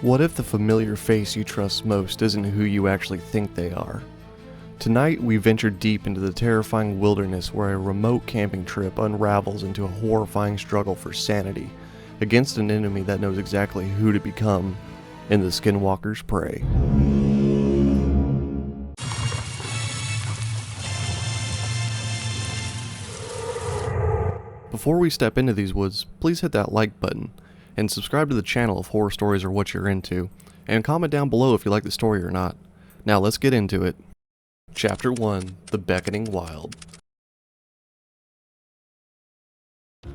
What if the familiar face you trust most isn't who you actually think they are? Tonight, we venture deep into the terrifying wilderness where a remote camping trip unravels into a horrifying struggle for sanity against an enemy that knows exactly who to become in the Skinwalker's prey. Before we step into these woods, please hit that like button and subscribe to the channel if horror stories are what you're into, and comment down below if you like the story or not. Now let's get into it. Chapter 1, The Beckoning Wild.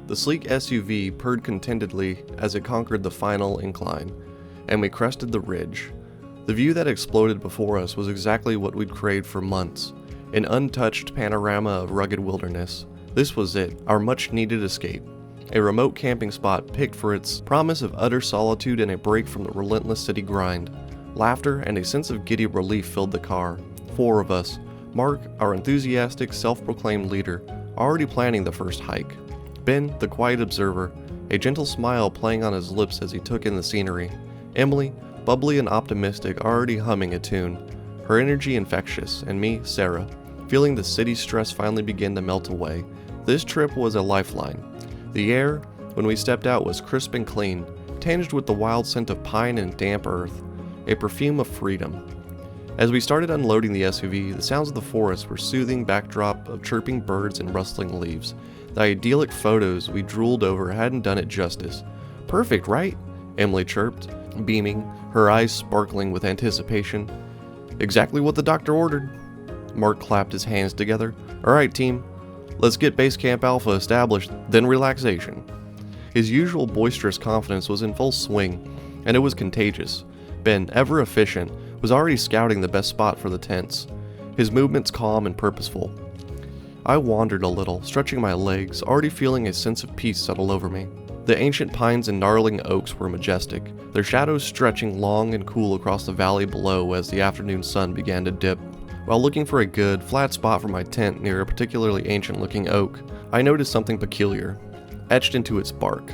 The sleek SUV purred contentedly as it conquered the final incline, and we crested the ridge. The view that exploded before us was exactly what we'd craved for months, an untouched panorama of rugged wilderness. This was it, our much-needed escape. A remote camping spot picked for its promise of utter solitude and a break from the relentless city grind. Laughter and a sense of giddy relief filled the car. 4 of us, Mark, our enthusiastic, self-proclaimed leader, already planning the first hike. Ben, the quiet observer, a gentle smile playing on his lips as he took in the scenery. Emily, bubbly and optimistic, already humming a tune, her energy infectious, and me, Sarah, feeling the city's stress finally begin to melt away. This trip was a lifeline. The air, when we stepped out, was crisp and clean, tinged with the wild scent of pine and damp earth, a perfume of freedom. As we started unloading the SUV, the sounds of the forest were soothing backdrop of chirping birds and rustling leaves. The idyllic photos we drooled over hadn't done it justice. Perfect, right? Emily chirped, beaming, her eyes sparkling with anticipation. Exactly what the doctor ordered. Mark clapped his hands together. Alright team, let's get Base Camp Alpha established, then relaxation. His usual boisterous confidence was in full swing, and it was contagious. Ben, ever efficient, was already scouting the best spot for the tents, his movements calm and purposeful. I wandered a little, stretching my legs, already feeling a sense of peace settle over me. The ancient pines and gnarling oaks were majestic, their shadows stretching long and cool across the valley below as the afternoon sun began to dip. While looking for a good, flat spot for my tent near a particularly ancient-looking oak, I noticed something peculiar. Etched into its bark,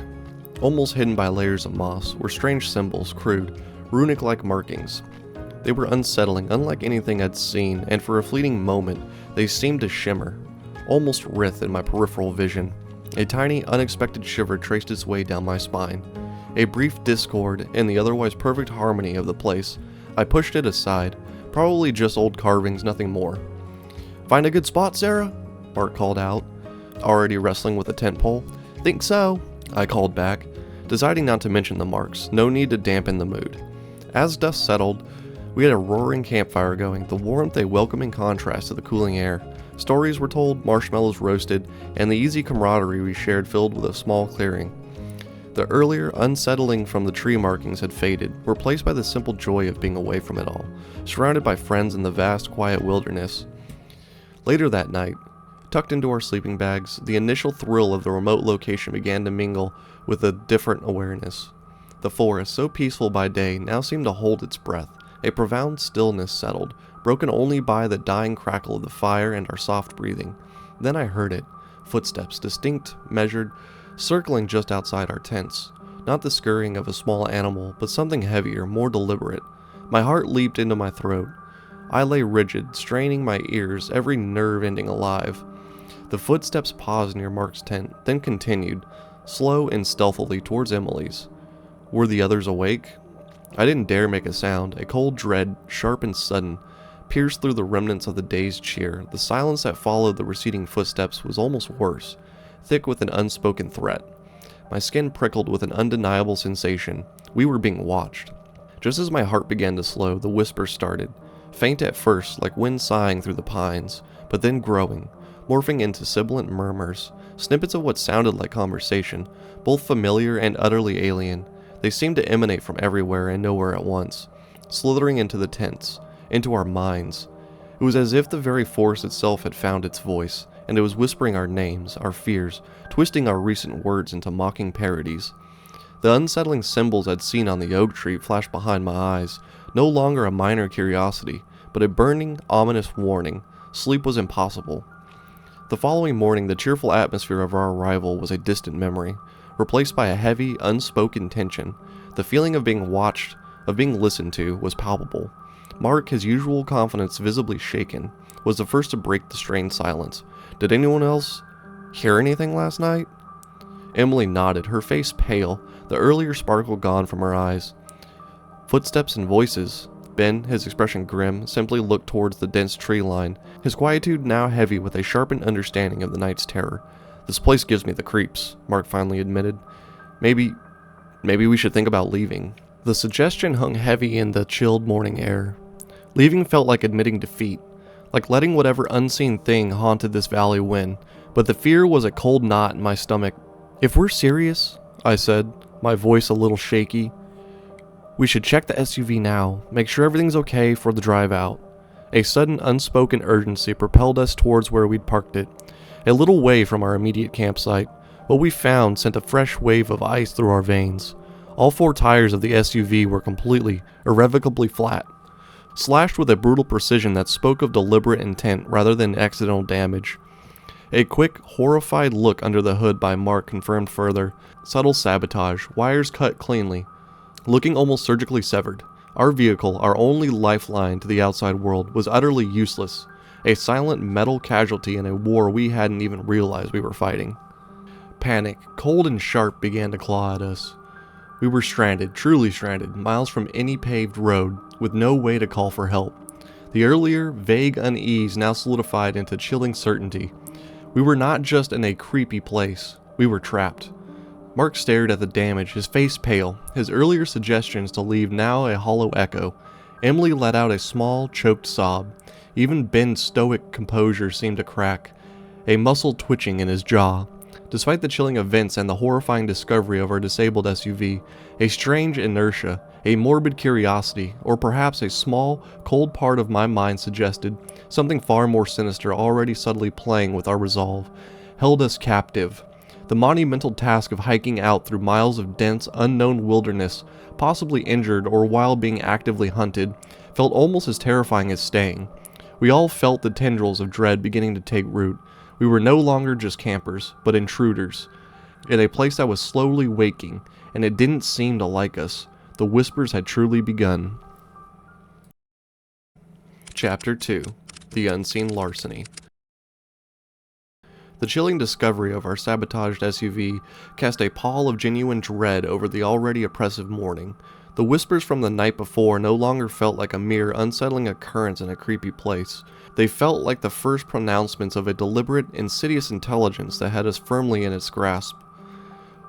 almost hidden by layers of moss, were strange symbols, crude, runic-like markings. They were unsettling, unlike anything I'd seen, and for a fleeting moment, they seemed to shimmer, almost writhe in my peripheral vision. A tiny, unexpected shiver traced its way down my spine. A brief discord in the otherwise perfect harmony of the place. I pushed it aside. Probably just old carvings, nothing more. Find a good spot, Sarah? Mark called out, already wrestling with a tent pole. Think so, I called back, deciding not to mention the marks, no need to dampen the mood. As dusk settled, we had a roaring campfire going, the warmth a welcoming contrast to the cooling air. Stories were told, marshmallows roasted, and the easy camaraderie we shared filled with a small clearing. The earlier unsettling from the tree markings had faded, replaced by the simple joy of being away from it all, surrounded by friends in the vast, quiet wilderness. Later that night, tucked into our sleeping bags, the initial thrill of the remote location began to mingle with a different awareness. The forest, so peaceful by day, now seemed to hold its breath. A profound stillness settled, broken only by the dying crackle of the fire and our soft breathing. Then I heard it, footsteps, distinct, measured, circling just outside our tents. Not the scurrying of a small animal, but something heavier, more deliberate. My heart leaped into my throat. I lay rigid, straining my ears, every nerve ending alive. The footsteps paused near Mark's tent, then continued, slow and stealthily towards Emily's. Were the others awake? I didn't dare make a sound. A cold dread, sharp and sudden, pierced through the remnants of the day's cheer. The silence that followed the receding footsteps was almost worse, thick with an unspoken threat. My skin prickled with an undeniable sensation. We were being watched. Just as my heart began to slow, the whispers started, faint at first, like wind sighing through the pines, but then growing, morphing into sibilant murmurs, snippets of what sounded like conversation, both familiar and utterly alien. They seemed to emanate from everywhere and nowhere at once, slithering into the tents, into our minds. It was as if the very forest itself had found its voice, and it was whispering our names, our fears, twisting our recent words into mocking parodies. The unsettling symbols I'd seen on the oak tree flashed behind my eyes, no longer a minor curiosity, but a burning, ominous warning. Sleep was impossible. The following morning, the cheerful atmosphere of our arrival was a distant memory, replaced by a heavy, unspoken tension. The feeling of being watched of being listened to, was palpable. Mark, his usual confidence visibly shaken, was the first to break the strained silence. "Did anyone else hear anything last night?" Emily nodded, her face pale, the earlier sparkle gone from her eyes. "Footsteps and voices." Ben, his expression grim, simply looked towards the dense tree line, his quietude now heavy with a sharpened understanding of the night's terror. "This place gives me the creeps," Mark finally admitted. Maybe we should think about leaving." The suggestion hung heavy in the chilled morning air. Leaving felt like admitting defeat, like letting whatever unseen thing haunted this valley win, but the fear was a cold knot in my stomach. "If we're serious," I said, my voice a little shaky, "we should check the SUV now, make sure everything's okay for the drive out." A sudden unspoken urgency propelled us towards where we'd parked it, a little way from our immediate campsite. What we found sent a fresh wave of ice through our veins. All 4 tires of the SUV were completely, irrevocably flat, slashed with a brutal precision that spoke of deliberate intent rather than accidental damage. A quick, horrified look under the hood by Mark confirmed further. Subtle sabotage, wires cut cleanly, looking almost surgically severed. Our vehicle, our only lifeline to the outside world, was utterly useless, a silent metal casualty in a war we hadn't even realized we were fighting. Panic, cold and sharp, began to claw at us. We were stranded, truly stranded, miles from any paved road, with no way to call for help. The earlier, vague unease now solidified into chilling certainty. We were not just in a creepy place, we were trapped. Mark stared at the damage, his face pale, his earlier suggestions to leave now a hollow echo. Emily let out a small, choked sob. Even Ben's stoic composure seemed to crack, a muscle twitching in his jaw. Despite the chilling events and the horrifying discovery of our disabled SUV, a strange inertia, a morbid curiosity, or perhaps a small, cold part of my mind suggested something far more sinister already subtly playing with our resolve, held us captive. The monumental task of hiking out through miles of dense, unknown wilderness, possibly injured or while being actively hunted, felt almost as terrifying as staying. We all felt the tendrils of dread beginning to take root. We were no longer just campers, but intruders, in a place that was slowly waking, and it didn't seem to like us. The whispers had truly begun. Chapter 2. The Unseen Larceny. The chilling discovery of our sabotaged SUV cast a pall of genuine dread over the already oppressive morning. The whispers from the night before no longer felt like a mere unsettling occurrence in a creepy place. They felt like the first pronouncements of a deliberate, insidious intelligence that had us firmly in its grasp.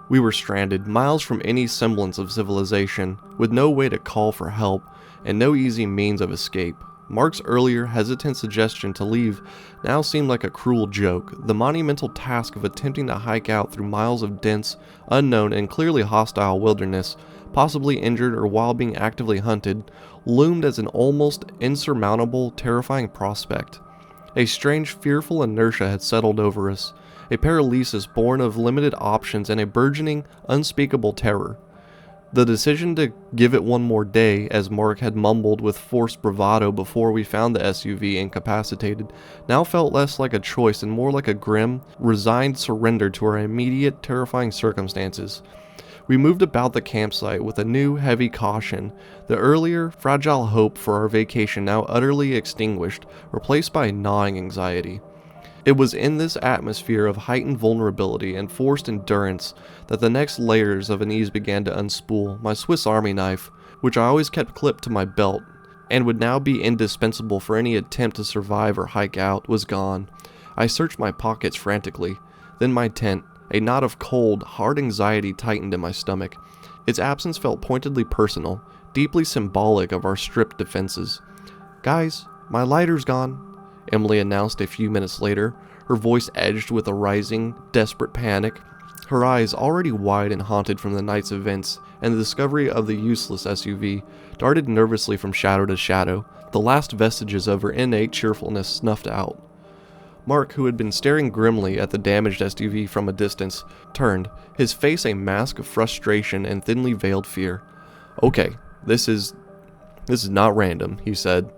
We were stranded, miles from any semblance of civilization, with no way to call for help, and no easy means of escape. Mark's earlier hesitant suggestion to leave now seemed like a cruel joke. The monumental task of attempting to hike out through miles of dense, unknown, and clearly hostile wilderness, possibly injured or while being actively hunted, loomed as an almost insurmountable, terrifying prospect. A strange, fearful inertia had settled over us, a paralysis born of limited options and a burgeoning, unspeakable terror. The decision to give it one more day, as Mark had mumbled with forced bravado before we found the SUV incapacitated, now felt less like a choice and more like a grim, resigned surrender to our immediate, terrifying circumstances. We moved about the campsite with a new, heavy caution, the earlier, fragile hope for our vacation now utterly extinguished, replaced by gnawing anxiety. It was in this atmosphere of heightened vulnerability and forced endurance that the next layers of unease began to unspool. My Swiss Army knife, which I always kept clipped to my belt, and would now be indispensable for any attempt to survive or hike out, was gone. I searched my pockets frantically, then my tent. A knot of cold, hard anxiety tightened in my stomach. Its absence felt pointedly personal, deeply symbolic of our stripped defenses. "Guys, my lighter's gone," Emily announced a few minutes later, her voice edged with a rising, desperate panic. Her eyes, already wide and haunted from the night's events and the discovery of the useless SUV, darted nervously from shadow to shadow, the last vestiges of her innate cheerfulness snuffed out. Mark, who had been staring grimly at the damaged SUV from a distance, turned, his face a mask of frustration and thinly veiled fear. "Okay, this is not random," he said,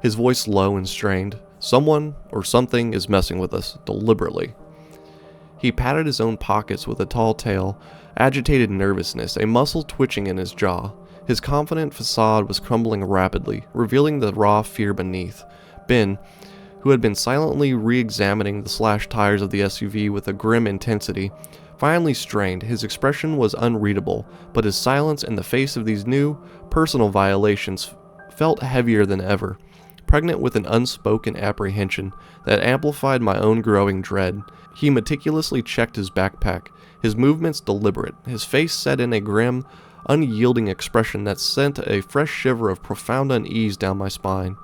his voice low and strained. "Someone or something is messing with us, deliberately." He patted his own pockets with a tall tale, agitated nervousness, a muscle twitching in his jaw. His confident facade was crumbling rapidly, revealing the raw fear beneath. Ben, who had been silently re-examining the slashed tires of the SUV with a grim intensity, finally strained. His expression was unreadable, but his silence in the face of these new, personal violations felt heavier than ever, pregnant with an unspoken apprehension that amplified my own growing dread. He meticulously checked his backpack, his movements deliberate, his face set in a grim, unyielding expression that sent a fresh shiver of profound unease down my spine.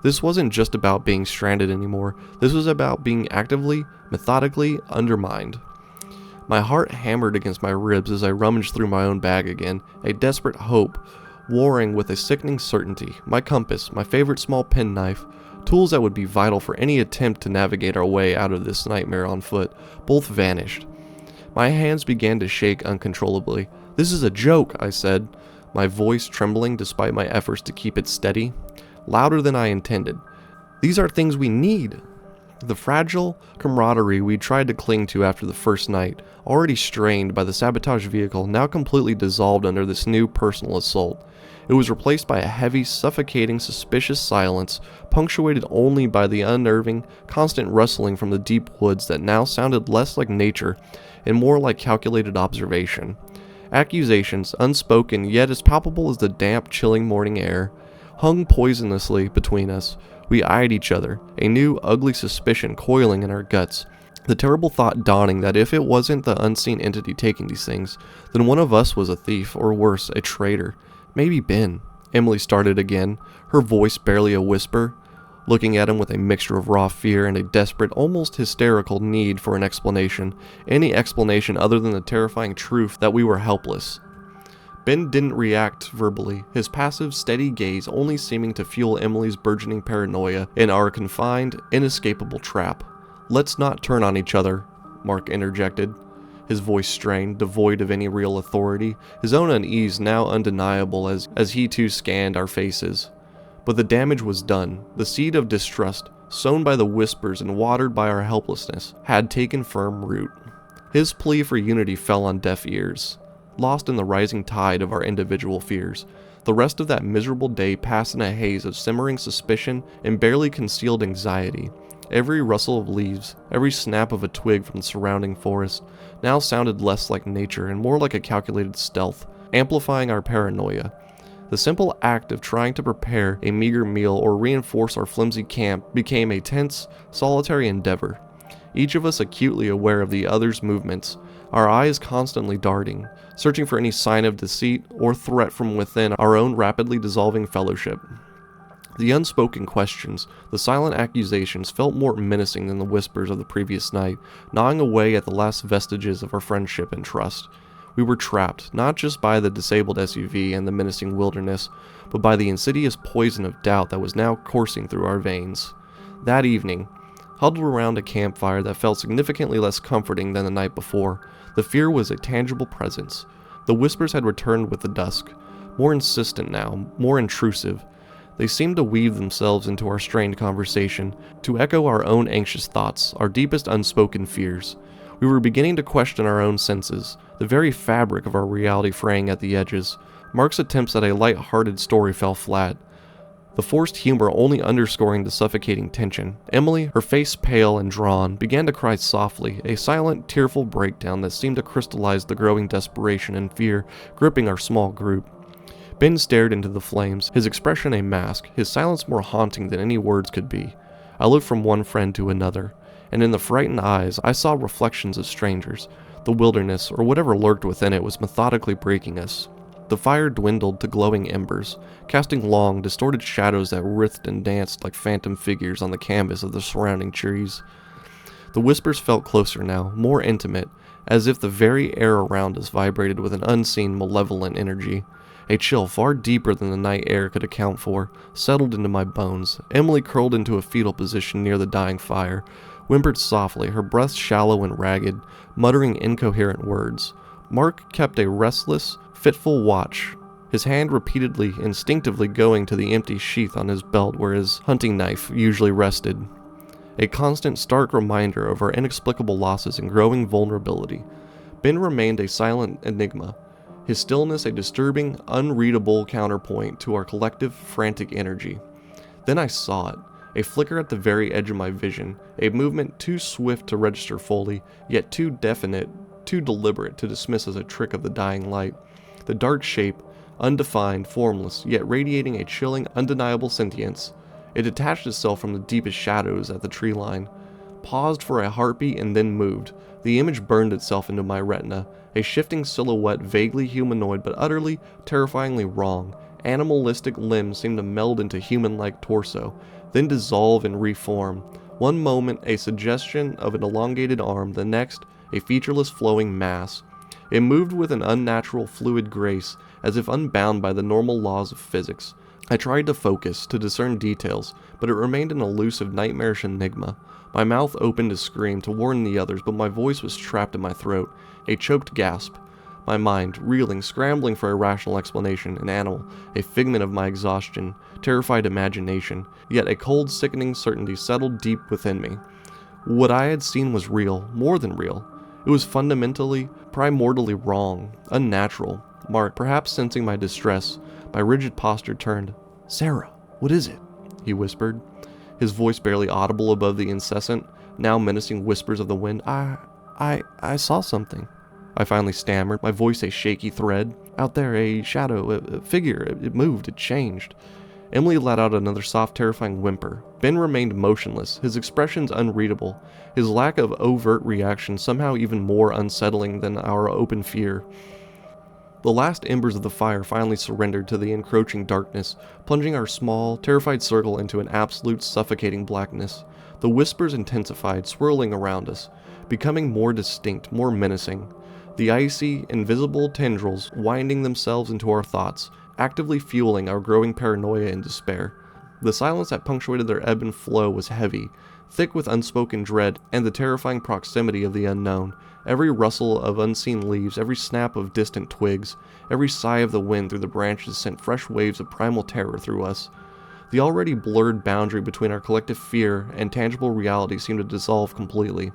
This wasn't just about being stranded anymore, this was about being actively, methodically undermined. My heart hammered against my ribs as I rummaged through my own bag again, a desperate hope warring with a sickening certainty. My compass, my favorite small penknife, tools that would be vital for any attempt to navigate our way out of this nightmare on foot, both vanished. My hands began to shake uncontrollably. "This is a joke," I said, my voice trembling despite my efforts to keep it steady, louder than I intended. "These are things we need." The fragile camaraderie we tried to cling to after the first night, already strained by the sabotage vehicle, now completely dissolved under this new personal assault. It was replaced by a heavy, suffocating, suspicious silence, punctuated only by the unnerving, constant rustling from the deep woods that now sounded less like nature and more like calculated observation. Accusations, unspoken yet as palpable as the damp, chilling morning air, hung poisonously between us. We eyed each other, a new, ugly suspicion coiling in our guts, the terrible thought dawning that if it wasn't the unseen entity taking these things, then one of us was a thief, or worse, a traitor. Maybe Ben. Emily started again, her voice barely a whisper, looking at him with a mixture of raw fear and a desperate, almost hysterical need for an explanation, any explanation other than the terrifying truth that we were helpless. Ben didn't react verbally, his passive, steady gaze only seeming to fuel Emily's burgeoning paranoia in our confined, inescapable trap. "Let's not turn on each other," Mark interjected, his voice strained, devoid of any real authority, his own unease now undeniable as he too scanned our faces. But the damage was done. The seed of distrust, sown by the whispers and watered by our helplessness, had taken firm root. His plea for unity fell on deaf ears, lost in the rising tide of our individual fears. The rest of that miserable day passed in a haze of simmering suspicion and barely concealed anxiety. Every rustle of leaves, every snap of a twig from the surrounding forest, now sounded less like nature and more like a calculated stealth, amplifying our paranoia. The simple act of trying to prepare a meager meal or reinforce our flimsy camp became a tense, solitary endeavor. Each of us acutely aware of the other's movements, our eyes constantly darting, searching for any sign of deceit or threat from within our own rapidly dissolving fellowship. The unspoken questions, the silent accusations felt more menacing than the whispers of the previous night, gnawing away at the last vestiges of our friendship and trust. We were trapped, not just by the disabled SUV and the menacing wilderness, but by the insidious poison of doubt that was now coursing through our veins. That evening, huddled around a campfire that felt significantly less comforting than the night before, the fear was a tangible presence. The whispers had returned with the dusk, more insistent now, more intrusive. They seemed to weave themselves into our strained conversation, to echo our own anxious thoughts, our deepest unspoken fears. We were beginning to question our own senses, the very fabric of our reality fraying at the edges. Mark's attempts at a light-hearted story fell flat, the forced humor only underscoring the suffocating tension. Emily, her face pale and drawn, began to cry softly, a silent, tearful breakdown that seemed to crystallize the growing desperation and fear gripping our small group. Ben stared into the flames, his expression a mask, his silence more haunting than any words could be. I looked from one friend to another, and in the frightened eyes I saw reflections of strangers. The wilderness, or whatever lurked within it, was methodically breaking us. The fire dwindled to glowing embers, casting long, distorted shadows that writhed and danced like phantom figures on the canvas of the surrounding trees. The whispers felt closer now, more intimate, as if the very air around us vibrated with an unseen, malevolent energy. A chill far deeper than the night air could account for settled into my bones. Emily curled into a fetal position near the dying fire, whimpered softly, her breath shallow and ragged, muttering incoherent words. Mark kept a restless, fitful watch, his hand repeatedly, instinctively going to the empty sheath on his belt where his hunting knife usually rested. A constant, stark reminder of our inexplicable losses and growing vulnerability. Ben remained a silent enigma, his stillness a disturbing, unreadable counterpoint to our collective frantic energy. Then I saw it, a flicker at the very edge of my vision, a movement too swift to register fully, yet too definite, too deliberate to dismiss as a trick of the dying light. The dark shape, undefined, formless, yet radiating a chilling, undeniable sentience. It detached itself from the deepest shadows at the tree line, paused for a heartbeat and then moved. The image burned itself into my retina, a shifting silhouette vaguely humanoid but utterly, terrifyingly wrong. Animalistic limbs seemed to meld into human-like torso, then dissolve and reform. One moment a suggestion of an elongated arm, the next a featureless flowing mass. It moved with an unnatural fluid grace, as if unbound by the normal laws of physics. I tried to focus, to discern details, but it remained an elusive, nightmarish enigma. My mouth opened to scream, to warn the others, but my voice was trapped in my throat, a choked gasp. My mind, reeling, scrambling for a rational explanation, an animal, a figment of my exhaustion, terrified imagination, yet a cold, sickening certainty settled deep within me. What I had seen was real, more than real. It was fundamentally, primordially wrong, unnatural. Mark, perhaps sensing my distress, my rigid posture turned. "Sarah, what is it?" he whispered, his voice barely audible above the incessant, now menacing whispers of the wind. I saw something," I finally stammered, my voice a shaky thread. "Out there, a shadow, a figure, it moved, it changed." Emily let out another soft, terrifying whimper. Ben remained motionless, his expressions unreadable, his lack of overt reaction somehow even more unsettling than our open fear. The last embers of the fire finally surrendered to the encroaching darkness, plunging our small, terrified circle into an absolute, suffocating blackness. The whispers intensified, swirling around us, becoming more distinct, more menacing. The icy, invisible tendrils winding themselves into our thoughts, actively fueling our growing paranoia and despair. The silence that punctuated their ebb and flow was heavy, thick with unspoken dread and the terrifying proximity of the unknown. Every rustle of unseen leaves, every snap of distant twigs, every sigh of the wind through the branches sent fresh waves of primal terror through us. The already blurred boundary between our collective fear and tangible reality seemed to dissolve completely.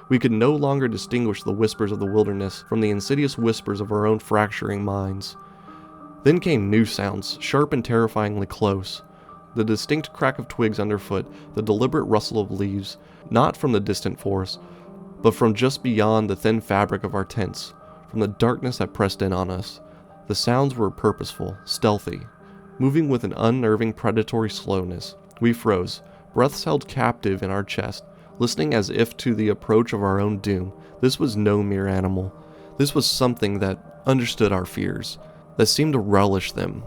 We could no longer distinguish the whispers of the wilderness from the insidious whispers of our own fracturing minds. Then came new sounds, sharp and terrifyingly close. The distinct crack of twigs underfoot, the deliberate rustle of leaves, not from the distant forest, but from just beyond the thin fabric of our tents, from the darkness that pressed in on us. The sounds were purposeful, stealthy, moving with an unnerving predatory slowness. We froze, breaths held captive in our chest, listening as if to the approach of our own doom. This was no mere animal. This was something that understood our fears, that seemed to relish them.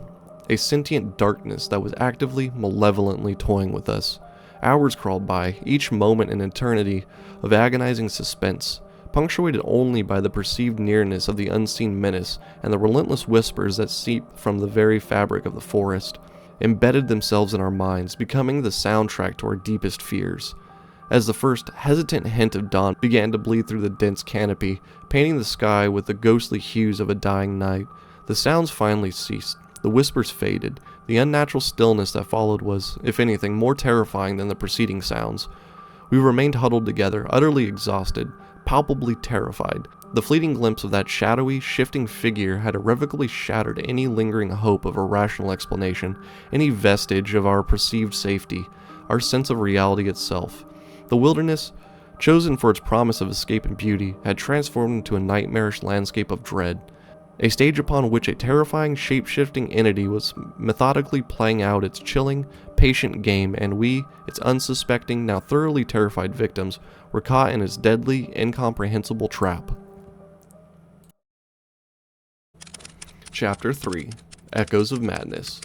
A sentient darkness that was actively, malevolently toying with us. Hours crawled by, each moment an eternity of agonizing suspense, punctuated only by the perceived nearness of the unseen menace and the relentless whispers that seep from the very fabric of the forest, embedded themselves in our minds, becoming the soundtrack to our deepest fears. As the first hesitant hint of dawn began to bleed through the dense canopy, painting the sky with the ghostly hues of a dying night, the sounds finally ceased. The whispers faded. The unnatural stillness that followed was, if anything, more terrifying than the preceding sounds. We remained huddled together, utterly exhausted, palpably terrified. The fleeting glimpse of that shadowy, shifting figure had irrevocably shattered any lingering hope of a rational explanation, any vestige of our perceived safety, our sense of reality itself. The wilderness, chosen for its promise of escape and beauty, had transformed into a nightmarish landscape of dread. A stage upon which a terrifying, shape-shifting entity was methodically playing out its chilling, patient game, and we, its unsuspecting, now thoroughly terrified victims, were caught in its deadly, incomprehensible trap. Chapter 3. Echoes of Madness.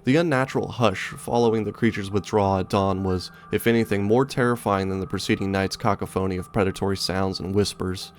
The unnatural hush following the creature's withdrawal at dawn was, if anything, more terrifying than the preceding night's cacophony of predatory sounds and whispers.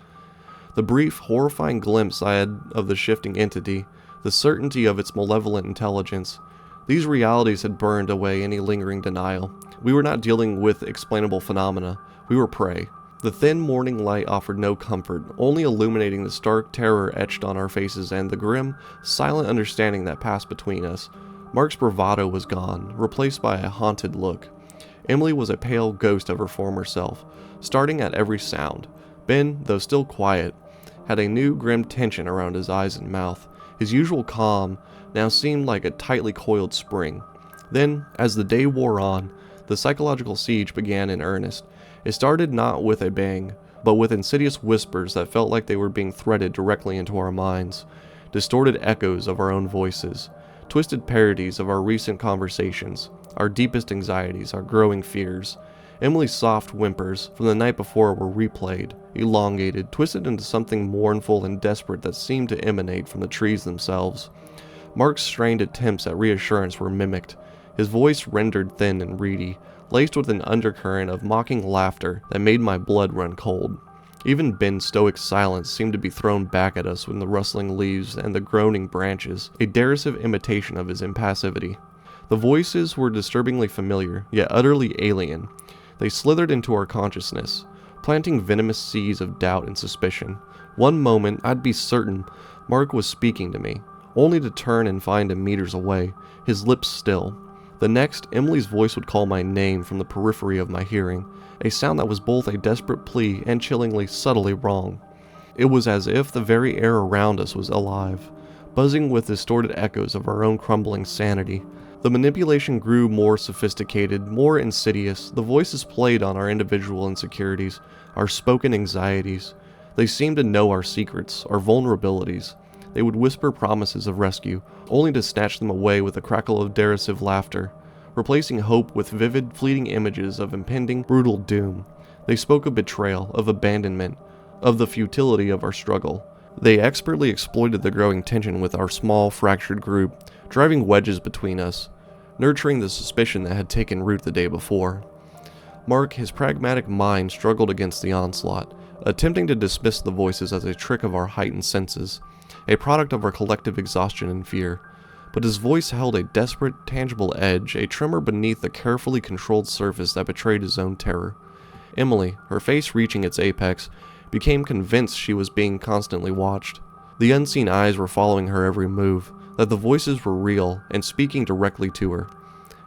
The brief, horrifying glimpse I had of the shifting entity, the certainty of its malevolent intelligence, these realities had burned away any lingering denial. We were not dealing with explainable phenomena. We were prey. The thin morning light offered no comfort, only illuminating the stark terror etched on our faces and the grim, silent understanding that passed between us. Mark's bravado was gone, replaced by a haunted look. Emily was a pale ghost of her former self, starting at every sound. Ben, though still quiet, had a new grim tension around his eyes and mouth. His usual calm now seemed like a tightly coiled spring. Then, as the day wore on, the psychological siege began in earnest. It started not with a bang, but with insidious whispers that felt like they were being threaded directly into our minds, distorted echoes of our own voices, twisted parodies of our recent conversations, our deepest anxieties, our growing fears. Emily's soft whimpers from the night before were replayed, elongated, twisted into something mournful and desperate that seemed to emanate from the trees themselves. Mark's strained attempts at reassurance were mimicked, his voice rendered thin and reedy, laced with an undercurrent of mocking laughter that made my blood run cold. Even Ben's stoic silence seemed to be thrown back at us with the rustling leaves and the groaning branches, a derisive imitation of his impassivity. The voices were disturbingly familiar, yet utterly alien. They slithered into our consciousness, planting venomous seeds of doubt and suspicion. One moment, I'd be certain Mark was speaking to me, only to turn and find him meters away, his lips still. The next, Emily's voice would call my name from the periphery of my hearing, a sound that was both a desperate plea and chillingly, subtly wrong. It was as if the very air around us was alive, buzzing with distorted echoes of our own crumbling sanity. The manipulation grew more sophisticated, more insidious. The voices played on our individual insecurities, our spoken anxieties. They seemed to know our secrets, our vulnerabilities. They would whisper promises of rescue, only to snatch them away with a crackle of derisive laughter, replacing hope with vivid, fleeting images of impending, brutal doom. They spoke of betrayal, of abandonment, of the futility of our struggle. They expertly exploited the growing tension with our small, fractured group, driving wedges between us, nurturing the suspicion that had taken root the day before. Mark, his pragmatic mind, struggled against the onslaught, attempting to dismiss the voices as a trick of our heightened senses, a product of our collective exhaustion and fear. But his voice held a desperate, tangible edge, a tremor beneath the carefully controlled surface that betrayed his own terror. Emily, her face reaching its apex, became convinced she was being constantly watched. The unseen eyes were following her every move, that the voices were real and speaking directly to her.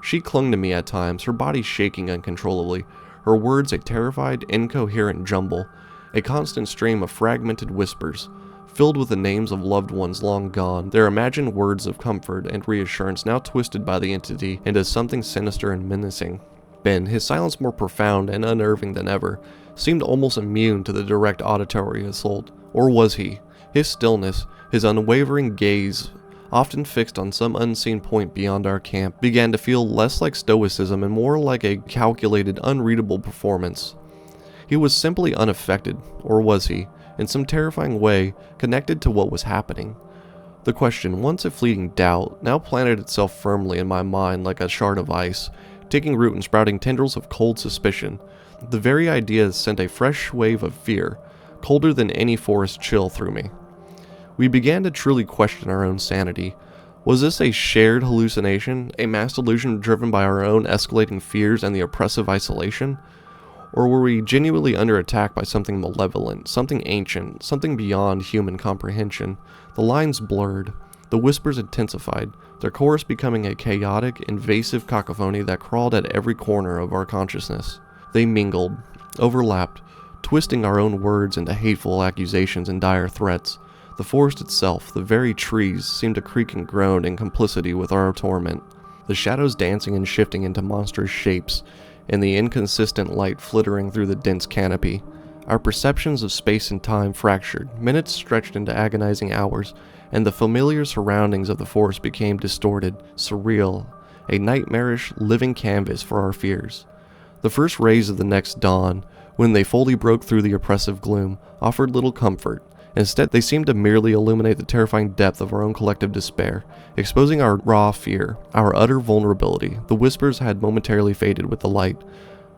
She clung to me at times, her body shaking uncontrollably, her words a terrified, incoherent jumble, a constant stream of fragmented whispers, filled with the names of loved ones long gone, their imagined words of comfort and reassurance now twisted by the entity into something sinister and menacing. Ben, his silence more profound and unnerving than ever, seemed almost immune to the direct auditory assault. Or was he? His stillness, his unwavering gaze, often fixed on some unseen point beyond our camp, began to feel less like stoicism and more like a calculated, unreadable performance. He was simply unaffected, or was he, in some terrifying way, connected to what was happening? The question, once a fleeting doubt, now planted itself firmly in my mind like a shard of ice, taking root and sprouting tendrils of cold suspicion. The very idea sent a fresh wave of fear, colder than any forest chill, through me. We began to truly question our own sanity. Was this a shared hallucination, a mass delusion driven by our own escalating fears and the oppressive isolation? Or were we genuinely under attack by something malevolent, something ancient, something beyond human comprehension? The lines blurred, the whispers intensified, their chorus becoming a chaotic, invasive cacophony that crawled at every corner of our consciousness. They mingled, overlapped, twisting our own words into hateful accusations and dire threats. The forest itself, the very trees, seemed to creak and groan in complicity with our torment. The shadows dancing and shifting into monstrous shapes, and the inconsistent light flittering through the dense canopy. Our perceptions of space and time fractured, minutes stretched into agonizing hours, and the familiar surroundings of the forest became distorted, surreal, a nightmarish, living canvas for our fears. The first rays of the next dawn, when they fully broke through the oppressive gloom, offered little comfort. Instead, they seemed to merely illuminate the terrifying depth of our own collective despair, exposing our raw fear, our utter vulnerability. The whispers had momentarily faded with the light,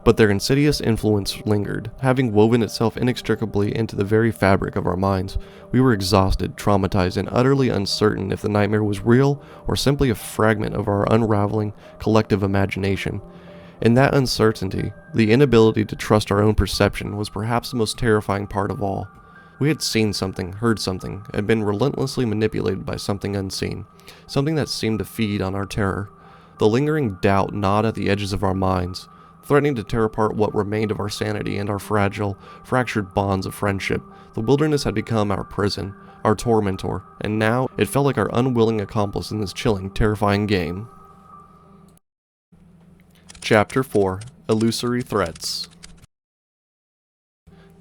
but their insidious influence lingered, having woven itself inextricably into the very fabric of our minds. We were exhausted, traumatized, and utterly uncertain if the nightmare was real or simply a fragment of our unraveling collective imagination. In that uncertainty, the inability to trust our own perception was perhaps the most terrifying part of all. We had seen something, heard something, and been relentlessly manipulated by something unseen, something that seemed to feed on our terror. The lingering doubt gnawed at the edges of our minds, threatening to tear apart what remained of our sanity and our fragile, fractured bonds of friendship. The wilderness had become our prison, our tormentor, and now it felt like our unwilling accomplice in this chilling, terrifying game. Chapter 4: Illusory Threats.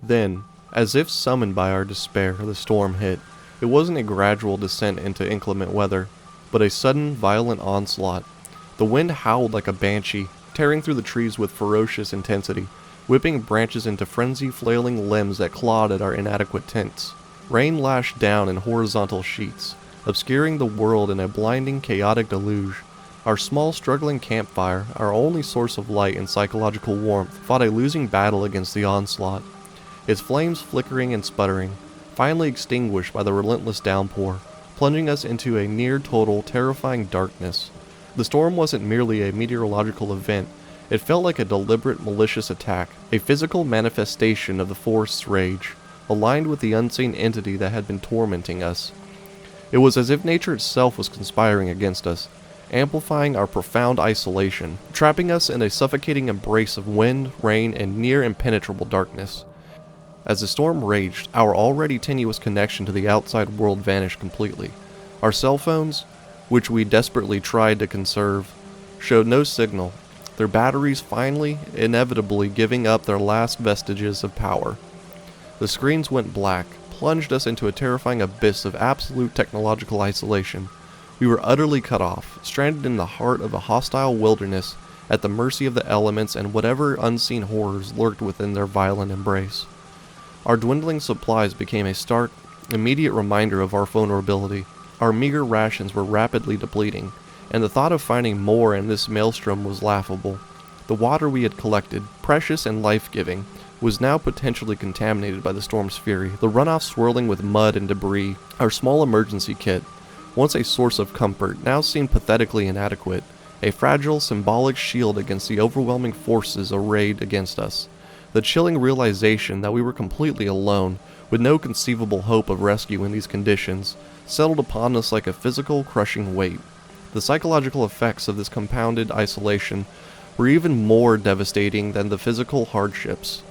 Then, as if summoned by our despair, the storm hit. It wasn't a gradual descent into inclement weather, but a sudden, violent onslaught. The wind howled like a banshee, tearing through the trees with ferocious intensity, whipping branches into frenzy, flailing limbs that clawed at our inadequate tents. Rain lashed down in horizontal sheets, obscuring the world in a blinding, chaotic deluge. Our small, struggling campfire, our only source of light and psychological warmth, fought a losing battle against the onslaught. Its flames flickering and sputtering, finally extinguished by the relentless downpour, plunging us into a near-total, terrifying darkness. The storm wasn't merely a meteorological event, it felt like a deliberate, malicious attack, a physical manifestation of the forest's rage, aligned with the unseen entity that had been tormenting us. It was as if nature itself was conspiring against us, amplifying our profound isolation, trapping us in a suffocating embrace of wind, rain, and near impenetrable darkness. As the storm raged, our already tenuous connection to the outside world vanished completely. Our cell phones, which we desperately tried to conserve, showed no signal, their batteries finally, inevitably giving up their last vestiges of power. The screens went black, plunged us into a terrifying abyss of absolute technological isolation. We were utterly cut off, stranded in the heart of a hostile wilderness, at the mercy of the elements and whatever unseen horrors lurked within their violent embrace. Our dwindling supplies became a stark, immediate reminder of our vulnerability. Our meager rations were rapidly depleting, and the thought of finding more in this maelstrom was laughable. The water we had collected, precious and life-giving, was now potentially contaminated by the storm's fury, the runoff swirling with mud and debris. Our small emergency kit, once a source of comfort, now seemed pathetically inadequate, a fragile, symbolic shield against the overwhelming forces arrayed against us. The chilling realization that we were completely alone, with no conceivable hope of rescue in these conditions, settled upon us like a physical, crushing weight. The psychological effects of this compounded isolation were even more devastating than the physical hardships.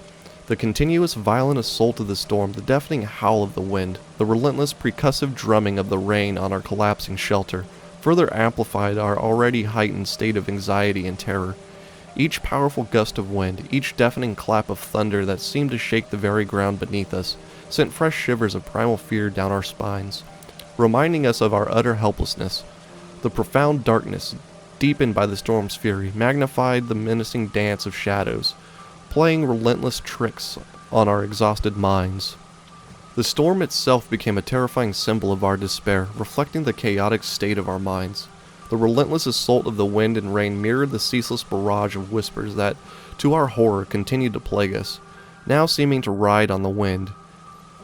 The continuous violent assault of the storm, the deafening howl of the wind, the relentless percussive drumming of the rain on our collapsing shelter, further amplified our already heightened state of anxiety and terror. Each powerful gust of wind, each deafening clap of thunder that seemed to shake the very ground beneath us, sent fresh shivers of primal fear down our spines, reminding us of our utter helplessness. The profound darkness, deepened by the storm's fury, magnified the menacing dance of shadows, playing relentless tricks on our exhausted minds. The storm itself became a terrifying symbol of our despair, reflecting the chaotic state of our minds. The relentless assault of the wind and rain mirrored the ceaseless barrage of whispers that, to our horror, continued to plague us, now seeming to ride on the wind.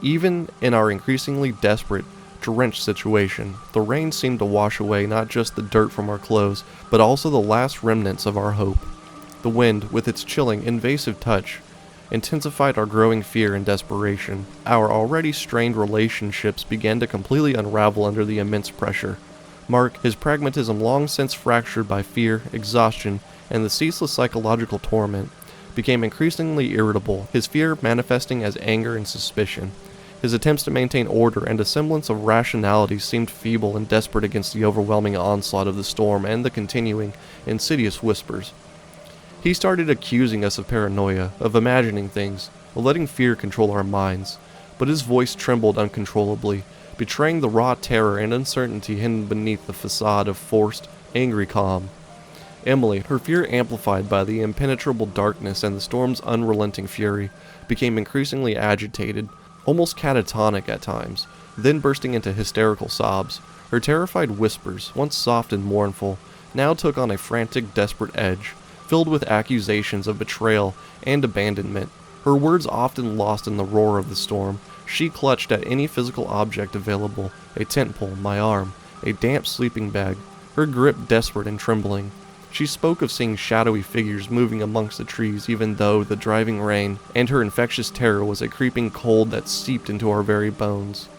Even in our increasingly desperate, drenched situation, the rain seemed to wash away not just the dirt from our clothes, but also the last remnants of our hope. The wind, with its chilling, invasive touch, intensified our growing fear and desperation. Our already strained relationships began to completely unravel under the immense pressure. Mark, his pragmatism long since fractured by fear, exhaustion, and the ceaseless psychological torment, became increasingly irritable, his fear manifesting as anger and suspicion. His attempts to maintain order and a semblance of rationality seemed feeble and desperate against the overwhelming onslaught of the storm and the continuing, insidious whispers. He started accusing us of paranoia, of imagining things, of letting fear control our minds, but his voice trembled uncontrollably, betraying the raw terror and uncertainty hidden beneath the facade of forced, angry calm. Emily, her fear amplified by the impenetrable darkness and the storm's unrelenting fury, became increasingly agitated, almost catatonic at times, then bursting into hysterical sobs. Her terrified whispers, once soft and mournful, now took on a frantic, desperate edge, filled with accusations of betrayal and abandonment. Her words often lost in the roar of the storm, she clutched at any physical object available, a tent pole, my arm, a damp sleeping bag, her grip desperate and trembling. She spoke of seeing shadowy figures moving amongst the trees even though the driving rain and her infectious terror was a creeping cold that seeped into our very bones.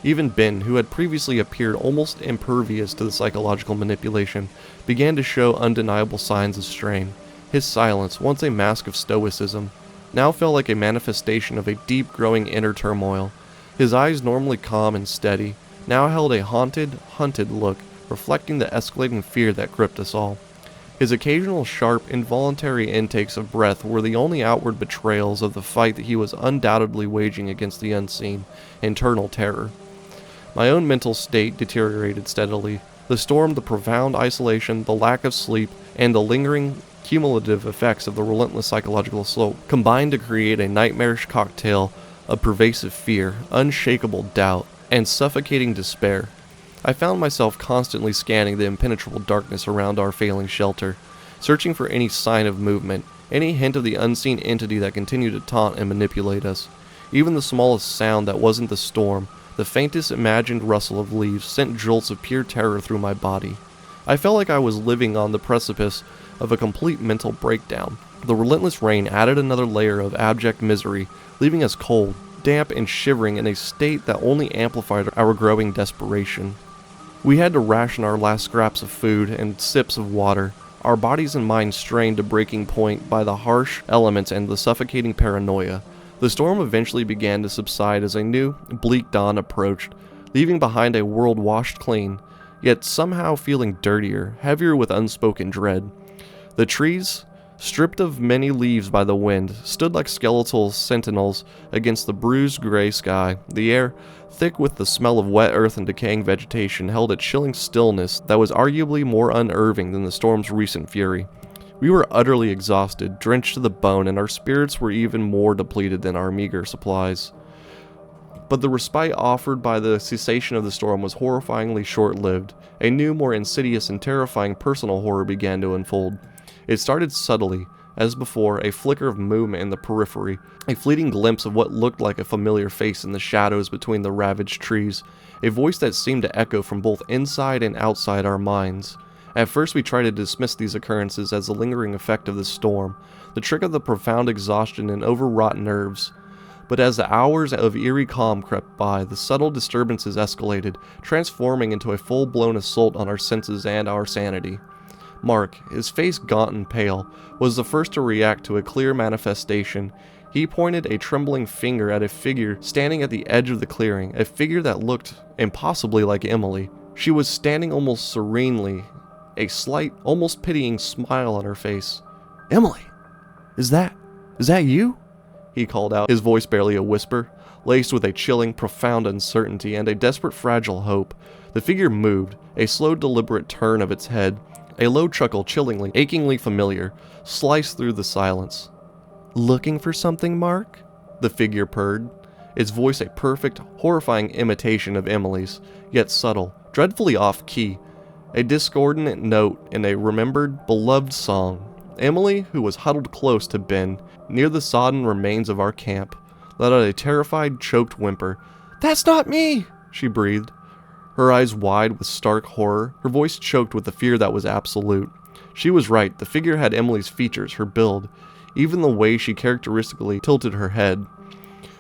Even Ben, who had previously appeared almost impervious to the psychological manipulation, began to show undeniable signs of strain. His silence, once a mask of stoicism, now felt like a manifestation of a deep growing inner turmoil. His eyes, normally calm and steady, now held a hunted look, reflecting the escalating fear that gripped us all. His occasional sharp, involuntary intakes of breath were the only outward betrayals of the fight that he was undoubtedly waging against the unseen, internal terror. My own mental state deteriorated steadily. The storm, the profound isolation, the lack of sleep, and the lingering cumulative effects of the relentless psychological assault combined to create a nightmarish cocktail of pervasive fear, unshakable doubt, and suffocating despair. I found myself constantly scanning the impenetrable darkness around our failing shelter, searching for any sign of movement, any hint of the unseen entity that continued to taunt and manipulate us. Even the smallest sound that wasn't the storm, the faintest imagined rustle of leaves, sent jolts of pure terror through my body. I felt like I was living on the precipice of a complete mental breakdown. The relentless rain added another layer of abject misery, leaving us cold, damp, and shivering in a state that only amplified our growing desperation. We had to ration our last scraps of food and sips of water, our bodies and minds strained to breaking point by the harsh elements and the suffocating paranoia. The storm eventually began to subside as a new, bleak dawn approached, leaving behind a world washed clean, yet somehow feeling dirtier, heavier with unspoken dread. The trees, stripped of many leaves by the wind, stood like skeletal sentinels against the bruised gray sky. The air, thick with the smell of wet earth and decaying vegetation, held a chilling stillness that was arguably more unnerving than the storm's recent fury. We were utterly exhausted, drenched to the bone, and our spirits were even more depleted than our meager supplies. But the respite offered by the cessation of the storm was horrifyingly short-lived. A new, more insidious and terrifying personal horror began to unfold. It started subtly, as before, a flicker of movement in the periphery, a fleeting glimpse of what looked like a familiar face in the shadows between the ravaged trees, a voice that seemed to echo from both inside and outside our minds. At first we tried to dismiss these occurrences as the lingering effect of the storm, the trick of the profound exhaustion and overwrought nerves. But as the hours of eerie calm crept by, the subtle disturbances escalated, transforming into a full-blown assault on our senses and our sanity. Mark, his face gaunt and pale, was the first to react to a clear manifestation. He pointed a trembling finger at a figure standing at the edge of the clearing, a figure that looked impossibly like Emily. She was standing almost serenely, a slight, almost pitying smile on her face. "Emily, is that you?" he called out, his voice barely a whisper, laced with a chilling, profound uncertainty and a desperate, fragile hope. The figure moved, a slow, deliberate turn of its head. A low chuckle, chillingly, achingly familiar, sliced through the silence. "Looking for something, Mark?" the figure purred, its voice a perfect, horrifying imitation of Emily's, yet subtle, dreadfully off-key, a discordant note in a remembered, beloved song. Emily, who was huddled close to Ben, near the sodden remains of our camp, let out a terrified, choked whimper. "That's not me!" she breathed, her eyes wide with stark horror, her voice choked with the fear that was absolute. She was right, the figure had Emily's features, her build, even the way she characteristically tilted her head.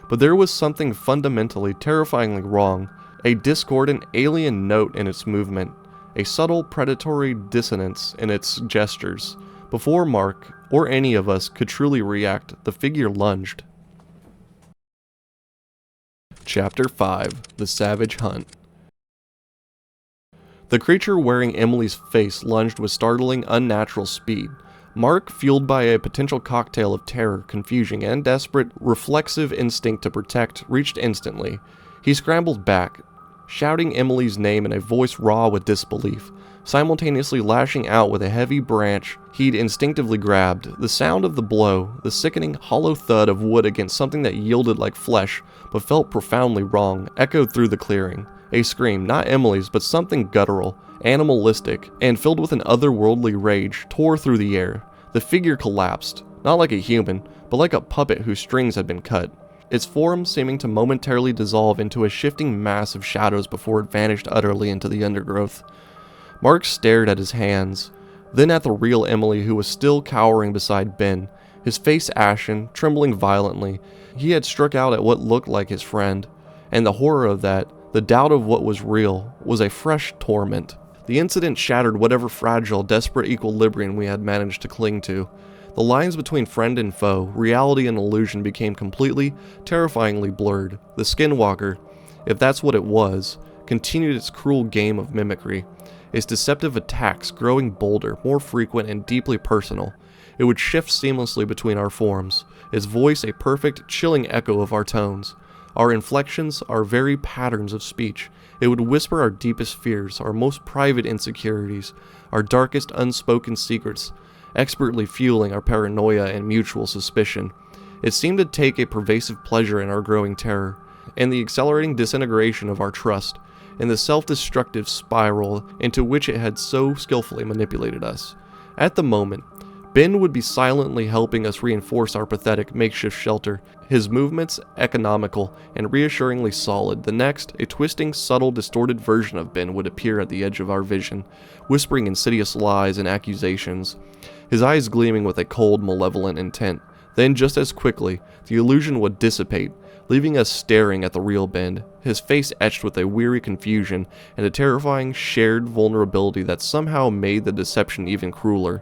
But there was something fundamentally, terrifyingly wrong, a discordant, alien note in its movement, a subtle, predatory dissonance in its gestures. Before Mark, or any of us, could truly react, the figure lunged. Chapter 5: The Savage Hunt. The creature wearing Emily's face lunged with startling, unnatural speed. Mark, fueled by a potential cocktail of terror, confusion, and desperate, reflexive instinct to protect, reached instantly. He scrambled back, shouting Emily's name in a voice raw with disbelief, simultaneously lashing out with a heavy branch he'd instinctively grabbed. The sound of the blow, the sickening, hollow thud of wood against something that yielded like flesh, but felt profoundly wrong, echoed through the clearing. A scream, not Emily's, but something guttural, animalistic, and filled with an otherworldly rage, tore through the air. The figure collapsed, not like a human, but like a puppet whose strings had been cut, its form seeming to momentarily dissolve into a shifting mass of shadows before it vanished utterly into the undergrowth. Mark stared at his hands, then at the real Emily, who was still cowering beside Ben, his face ashen, trembling violently. He had struck out at what looked like his friend, and the horror of that, the doubt of what was real, was a fresh torment. The incident shattered whatever fragile, desperate equilibrium we had managed to cling to. The lines between friend and foe, reality and illusion became completely, terrifyingly blurred. The Skinwalker, if that's what it was, continued its cruel game of mimicry, its deceptive attacks growing bolder, more frequent, and deeply personal. It would shift seamlessly between our forms, its voice a perfect, chilling echo of our tones, our inflections, our very patterns of speech. It would whisper our deepest fears, our most private insecurities, our darkest unspoken secrets, expertly fueling our paranoia and mutual suspicion. It seemed to take a pervasive pleasure in our growing terror, and the accelerating disintegration of our trust, and the self-destructive spiral into which it had so skillfully manipulated us. At the moment, Ben would be silently helping us reinforce our pathetic makeshift shelter, his movements economical and reassuringly solid. The next, a twisting, subtle, distorted version of Ben would appear at the edge of our vision, whispering insidious lies and accusations, his eyes gleaming with a cold, malevolent intent. Then, just as quickly, the illusion would dissipate, leaving us staring at the real Ben, his face etched with a weary confusion and a terrifying, shared vulnerability that somehow made the deception even crueler.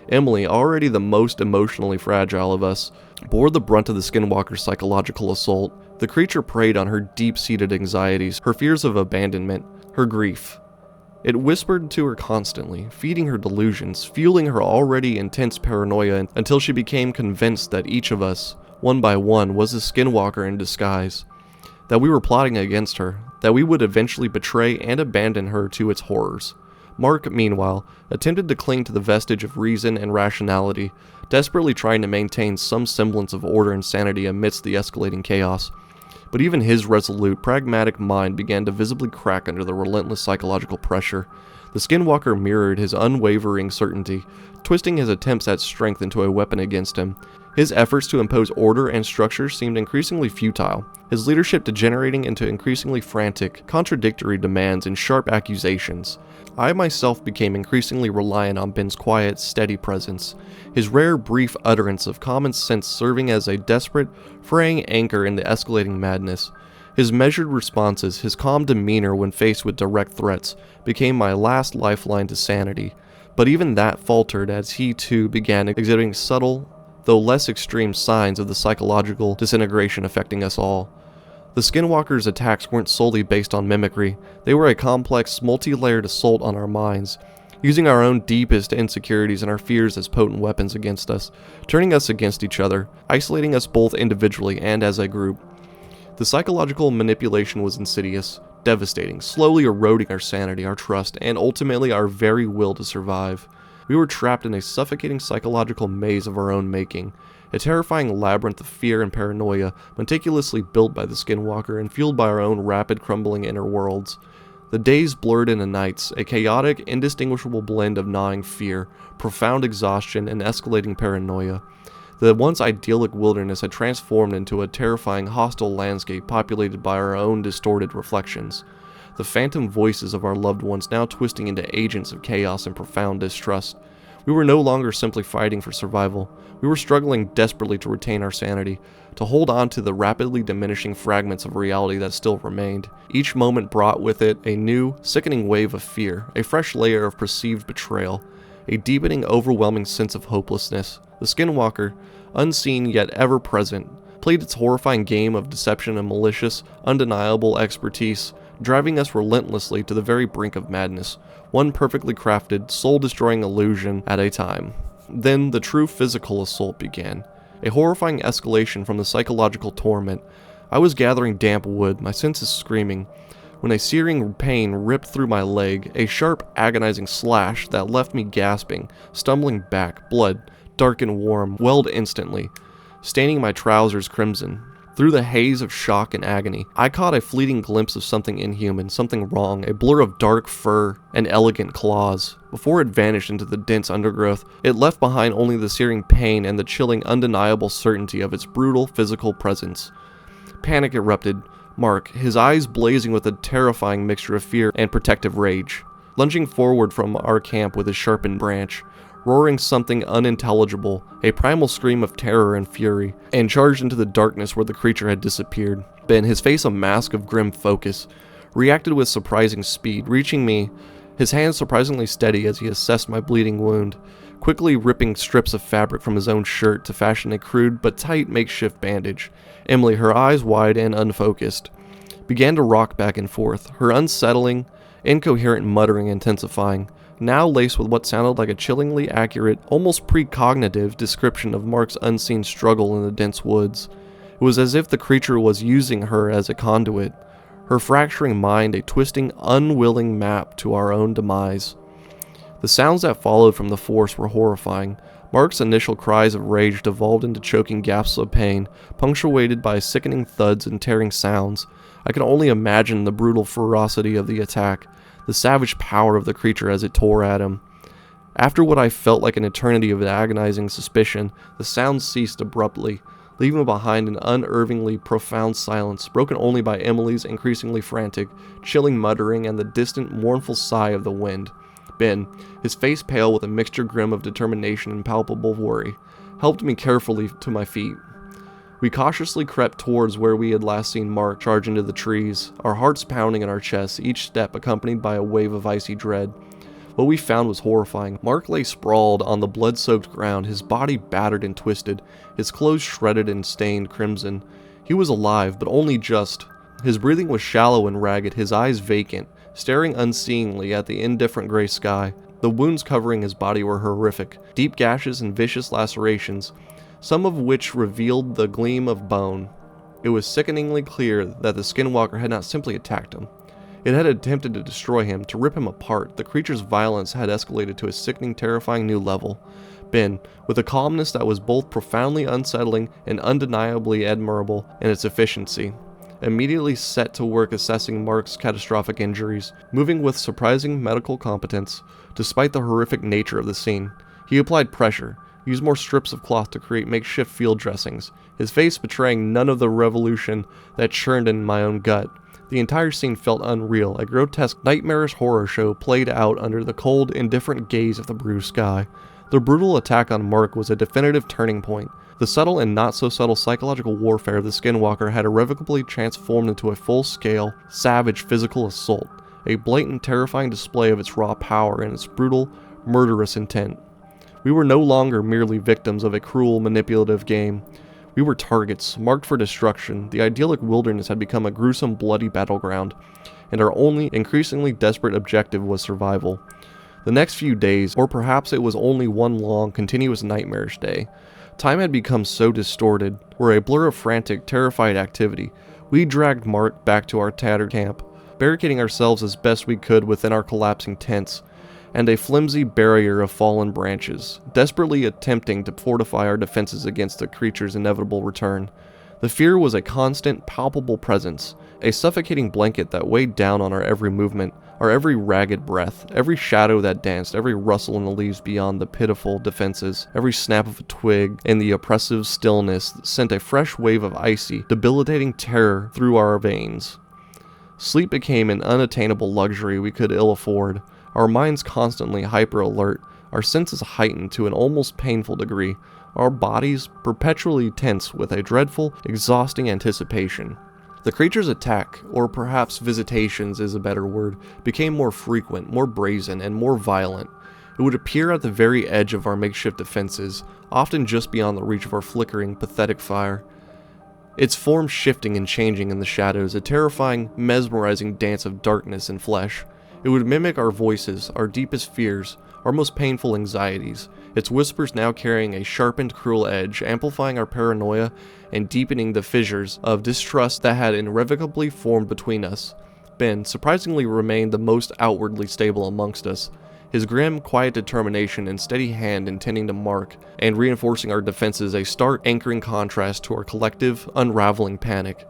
Emily, already the most emotionally fragile of us, bore the brunt of the Skinwalker's psychological assault. The creature preyed on her deep-seated anxieties, her fears of abandonment, her grief. It whispered to her constantly, feeding her delusions, fueling her already intense paranoia until she became convinced that each of us, one by one, was a Skinwalker in disguise, that we were plotting against her, that we would eventually betray and abandon her to its horrors. Mark, meanwhile, attempted to cling to the vestige of reason and rationality, desperately trying to maintain some semblance of order and sanity amidst the escalating chaos. But even his resolute, pragmatic mind began to visibly crack under the relentless psychological pressure. The Skinwalker mirrored his unwavering certainty, twisting his attempts at strength into a weapon against him. His efforts to impose order and structure seemed increasingly futile, his leadership degenerating into increasingly frantic, contradictory demands and sharp accusations. I myself became increasingly reliant on Ben's quiet, steady presence, his rare, brief utterance of common sense serving as a desperate, fraying anchor in the escalating madness. His measured responses, his calm demeanor when faced with direct threats, became my last lifeline to sanity. But even that faltered as he too began exhibiting subtle, though less extreme signs of the psychological disintegration affecting us all. The Skinwalker's attacks weren't solely based on mimicry, they were a complex, multi-layered assault on our minds, using our own deepest insecurities and our fears as potent weapons against us, turning us against each other, isolating us both individually and as a group. The psychological manipulation was insidious, devastating, slowly eroding our sanity, our trust, and ultimately our very will to survive. We were trapped in a suffocating psychological maze of our own making, a terrifying labyrinth of fear and paranoia meticulously built by the Skinwalker and fueled by our own rapid crumbling inner worlds. The days blurred into nights, a chaotic, indistinguishable blend of gnawing fear, profound exhaustion, and escalating paranoia. The once idyllic wilderness had transformed into a terrifying, hostile landscape populated by our own distorted reflections. The phantom voices of our loved ones now twisting into agents of chaos and profound distrust. We were no longer simply fighting for survival. We were struggling desperately to retain our sanity, to hold on to the rapidly diminishing fragments of reality that still remained. Each moment brought with it a new, sickening wave of fear, a fresh layer of perceived betrayal, a deepening, overwhelming sense of hopelessness. The Skinwalker, unseen yet ever present, played its horrifying game of deception and malicious, undeniable expertise, driving us relentlessly to the very brink of madness, one perfectly crafted, soul-destroying illusion at a time. Then the true physical assault began, a horrifying escalation from the psychological torment. I was gathering damp wood, my senses screaming, when a searing pain ripped through my leg, a sharp, agonizing slash that left me gasping, stumbling back, blood, dark and warm, welled instantly, staining my trousers crimson. Through the haze of shock and agony, I caught a fleeting glimpse of something inhuman, something wrong, a blur of dark fur and elegant claws. Before it vanished into the dense undergrowth, it left behind only the searing pain and the chilling, undeniable certainty of its brutal physical presence. Panic erupted. Mark, his eyes blazing with a terrifying mixture of fear and protective rage, lunging forward from our camp with his sharpened branch, roaring something unintelligible, a primal scream of terror and fury, and charged into the darkness where the creature had disappeared. Ben, his face a mask of grim focus, reacted with surprising speed, reaching me, his hands surprisingly steady as he assessed my bleeding wound. quickly ripping strips of fabric from his own shirt to fashion a crude but tight makeshift bandage. Emily, her eyes wide and unfocused, began to rock back and forth, her unsettling, incoherent muttering intensifying, now laced with what sounded like a chillingly accurate, almost precognitive description of Mark's unseen struggle in the dense woods. It was as if the creature was using her as a conduit, her fracturing mind a twisting, unwilling map to our own demise. The sounds that followed from the force were horrifying. Mark's initial cries of rage devolved into choking gasps of pain, punctuated by sickening thuds and tearing sounds. I can only imagine the brutal ferocity of the attack, the savage power of the creature as it tore at him. After what I felt like an eternity of agonizing suspicion, the sounds ceased abruptly, leaving behind an unnervingly profound silence, broken only by Emily's increasingly frantic, chilling muttering and the distant, mournful sigh of the wind. Ben, his face pale with a mixture grim of determination and palpable worry, helped me carefully to my feet. We cautiously crept towards where we had last seen Mark charge into the trees, our hearts pounding in our chests, each step accompanied by a wave of icy dread. What we found was horrifying. Mark lay sprawled on the blood-soaked ground, his body battered and twisted, his clothes shredded and stained crimson. He was alive, but only just. His breathing was shallow and ragged, his eyes vacant, staring unseeingly at the indifferent gray sky. The wounds covering his body were horrific, deep gashes and vicious lacerations, some of which revealed the gleam of bone. It was sickeningly clear that the Skinwalker had not simply attacked him. It had attempted to destroy him, to rip him apart. The creature's violence had escalated to a sickening, terrifying new level. Ben, with a calmness that was both profoundly unsettling and undeniably admirable in its efficiency, immediately set to work assessing Mark's catastrophic injuries, moving with surprising medical competence, despite the horrific nature of the scene. He applied pressure, used more strips of cloth to create makeshift field dressings, his face betraying none of the revolution that churned in my own gut. The entire scene felt unreal, a grotesque, nightmarish horror show played out under the cold, indifferent gaze of the blue sky. The brutal attack on Mark was a definitive turning point. The subtle and not-so-subtle psychological warfare of the Skinwalker had irrevocably transformed into a full-scale, savage physical assault, a blatant, terrifying display of its raw power and its brutal, murderous intent. We were no longer merely victims of a cruel, manipulative game. We were targets, marked for destruction. The idyllic wilderness had become a gruesome, bloody battleground, and our only, increasingly desperate objective was survival. The next few days, or perhaps it was only one long, continuous nightmarish day, time had become so distorted, were a blur of frantic, terrified activity. We dragged Mark back to our tattered camp, barricading ourselves as best we could within our collapsing tents, and a flimsy barrier of fallen branches, desperately attempting to fortify our defenses against the creature's inevitable return. The fear was a constant, palpable presence, a suffocating blanket that weighed down on our every movement, our every ragged breath, every shadow that danced, every rustle in the leaves beyond the pitiful defenses, every snap of a twig in the oppressive stillness that sent a fresh wave of icy, debilitating terror through our veins. Sleep became an unattainable luxury we could ill afford, our minds constantly hyper-alert, our senses heightened to an almost painful degree, our bodies perpetually tense with a dreadful, exhausting anticipation. The creature's attack, or perhaps visitations is a better word, became more frequent, more brazen, and more violent. It would appear at the very edge of our makeshift defenses, often just beyond the reach of our flickering, pathetic fire. Its form shifting and changing in the shadows, a terrifying, mesmerizing dance of darkness and flesh. It would mimic our voices, our deepest fears, our most painful anxieties, its whispers now carrying a sharpened, cruel edge, amplifying our paranoia and deepening the fissures of distrust that had irrevocably formed between us. Ben surprisingly remained the most outwardly stable amongst us, his grim, quiet determination and steady hand intending to mark and reinforcing our defenses a stark, anchoring contrast to our collective, unraveling panic.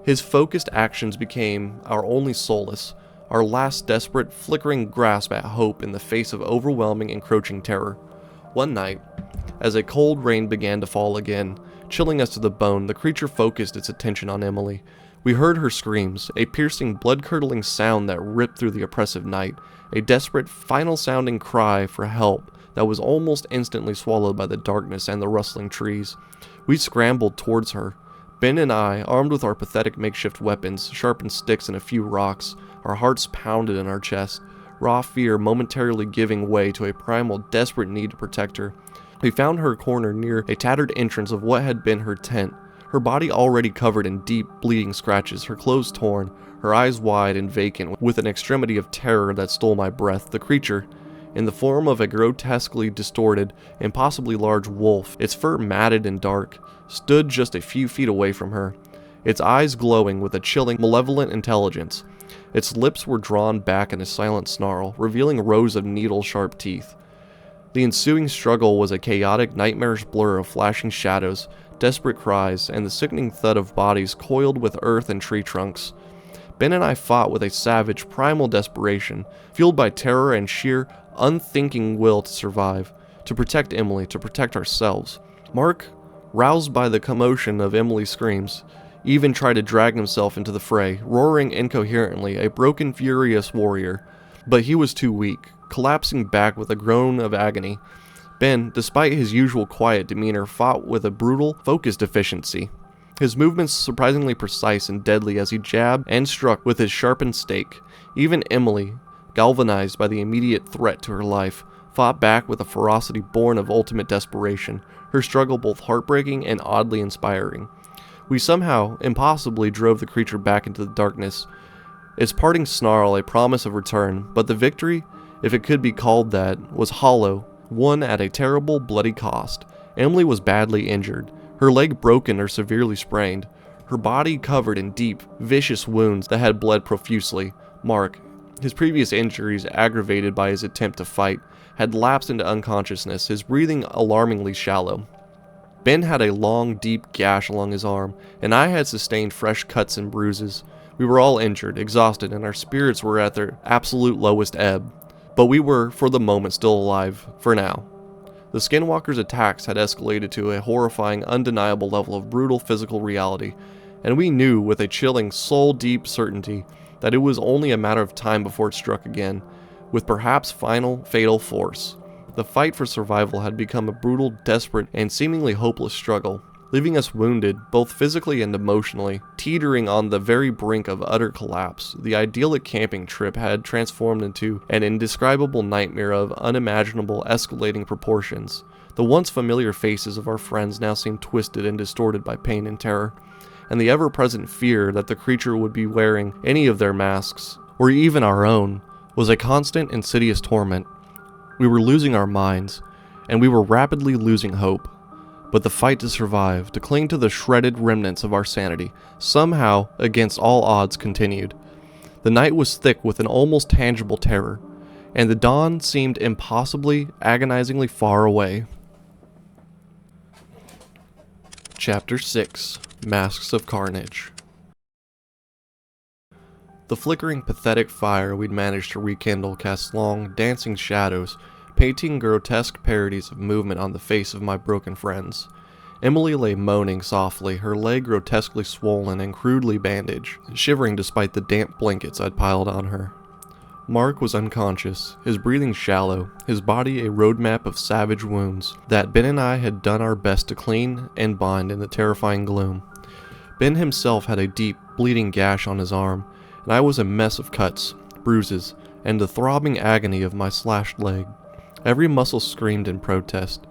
His focused actions became our only solace, our last desperate, flickering grasp at hope in the face of overwhelming, encroaching terror. One night, as a cold rain began to fall again, chilling us to the bone, the creature focused its attention on Emily. We heard her screams, a piercing, blood-curdling sound that ripped through the oppressive night, a desperate, final-sounding cry for help that was almost instantly swallowed by the darkness and the rustling trees. We scrambled towards her. Ben and I, armed with our pathetic makeshift weapons, sharpened sticks and a few rocks, our hearts pounded in our chests, raw fear momentarily giving way to a primal, desperate need to protect her. We found her cornered near a tattered entrance of what had been her tent, her body already covered in deep, bleeding scratches, her clothes torn, her eyes wide and vacant, with an extremity of terror that stole my breath. The creature, in the form of a grotesquely distorted, impossibly large wolf, its fur matted and dark, stood just a few feet away from her, its eyes glowing with a chilling, malevolent intelligence. Its lips were drawn back in a silent snarl, revealing rows of needle-sharp teeth. The ensuing struggle was a chaotic, nightmarish blur of flashing shadows, desperate cries, and the sickening thud of bodies coiled with earth and tree trunks. Ben and I fought with a savage, primal desperation, fueled by terror and sheer, unthinking will to survive, to protect Emily, to protect ourselves. Mark, roused by the commotion of Emily's screams, even tried to drag himself into the fray, roaring incoherently, a broken, furious warrior. But he was too weak, collapsing back with a groan of agony. Ben, despite his usual quiet demeanor, fought with a brutal, focused efficiency, his movements surprisingly precise and deadly as he jabbed and struck with his sharpened stake. Even Emily, galvanized by the immediate threat to her life, fought back with a ferocity born of ultimate desperation, her struggle both heartbreaking and oddly inspiring. We somehow, impossibly, drove the creature back into the darkness, its parting snarl a promise of return, but the victory, if it could be called that, was hollow, won at a terrible, bloody cost. Emily was badly injured, her leg broken or severely sprained, her body covered in deep, vicious wounds that had bled profusely. Mark, his previous injuries aggravated by his attempt to fight, had lapsed into unconsciousness, his breathing alarmingly shallow. Ben had a long, deep gash along his arm, and I had sustained fresh cuts and bruises. We were all injured, exhausted, and our spirits were at their absolute lowest ebb. But we were, for the moment, still alive, for now. The Skinwalker's attacks had escalated to a horrifying, undeniable level of brutal physical reality, and we knew with a chilling, soul-deep certainty that it was only a matter of time before it struck again, with perhaps final, fatal force. The fight for survival had become a brutal, desperate, and seemingly hopeless struggle, leaving us wounded, both physically and emotionally, teetering on the very brink of utter collapse. The idyllic camping trip had transformed into an indescribable nightmare of unimaginable, escalating proportions. The once familiar faces of our friends now seemed twisted and distorted by pain and terror, and the ever-present fear that the creature would be wearing any of their masks, or even our own, was a constant, insidious torment. We were losing our minds, and we were rapidly losing hope. But the fight to survive, to cling to the shredded remnants of our sanity, somehow, against all odds, continued. The night was thick with an almost tangible terror, and the dawn seemed impossibly, agonizingly far away. Chapter 6: Masks of Carnage. The flickering, pathetic fire we'd managed to rekindle cast long, dancing shadows, painting grotesque parodies of movement on the face of my broken friends. Emily lay moaning softly, her leg grotesquely swollen and crudely bandaged, shivering despite the damp blankets I'd piled on her. Mark was unconscious, his breathing shallow, his body a roadmap of savage wounds that Ben and I had done our best to clean and bind in the terrifying gloom. Ben himself had a deep, bleeding gash on his arm, and I was a mess of cuts, bruises, and the throbbing agony of my slashed leg. Every muscle screamed in protest.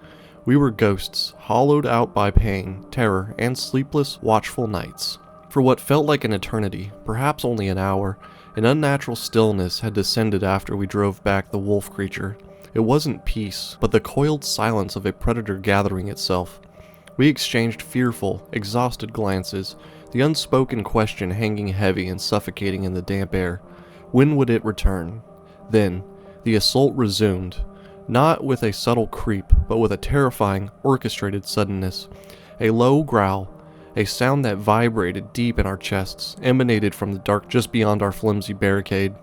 We were ghosts, hollowed out by pain, terror, and sleepless, watchful nights. For what felt like an eternity, perhaps only an hour, an unnatural stillness had descended after we drove back the wolf creature. It wasn't peace, but the coiled silence of a predator gathering itself. We exchanged fearful, exhausted glances, the unspoken question hanging heavy and suffocating in the damp air. When would it return? Then, the assault resumed, not with a subtle creep, but with a terrifying, orchestrated suddenness. A low growl, a sound that vibrated deep in our chests, emanated from the dark just beyond our flimsy barricade.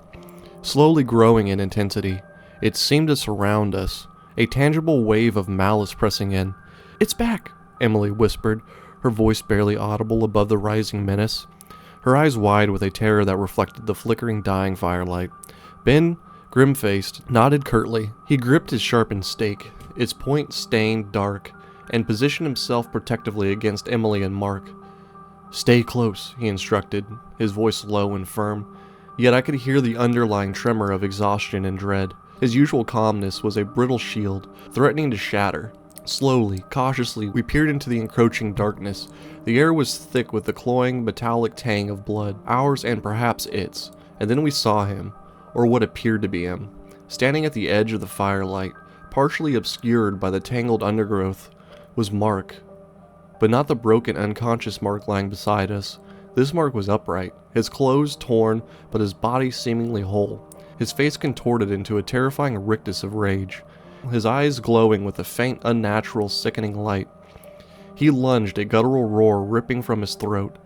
Slowly growing in intensity, it seemed to surround us, a tangible wave of malice pressing in. "It's back," Emily whispered, her voice barely audible above the rising menace, her eyes wide with a terror that reflected the flickering, dying firelight. Ben, grim-faced, nodded curtly. He gripped his sharpened stake, its point stained dark, and positioned himself protectively against Emily and Mark. "Stay close," he instructed, his voice low and firm. yet I could hear the underlying tremor of exhaustion and dread. His usual calmness was a brittle shield, threatening to shatter. Slowly, cautiously, we peered into the encroaching darkness. The air was thick with the cloying, metallic tang of blood, ours and perhaps its. And then we saw him, or what appeared to be him, standing at the edge of the firelight, partially obscured by the tangled undergrowth, was Mark. But not the broken, unconscious Mark lying beside us. This Mark was upright, his clothes torn, but his body seemingly whole, his face contorted into a terrifying rictus of rage, his eyes glowing with a faint, unnatural, sickening light. He lunged, a guttural roar ripping from his throat,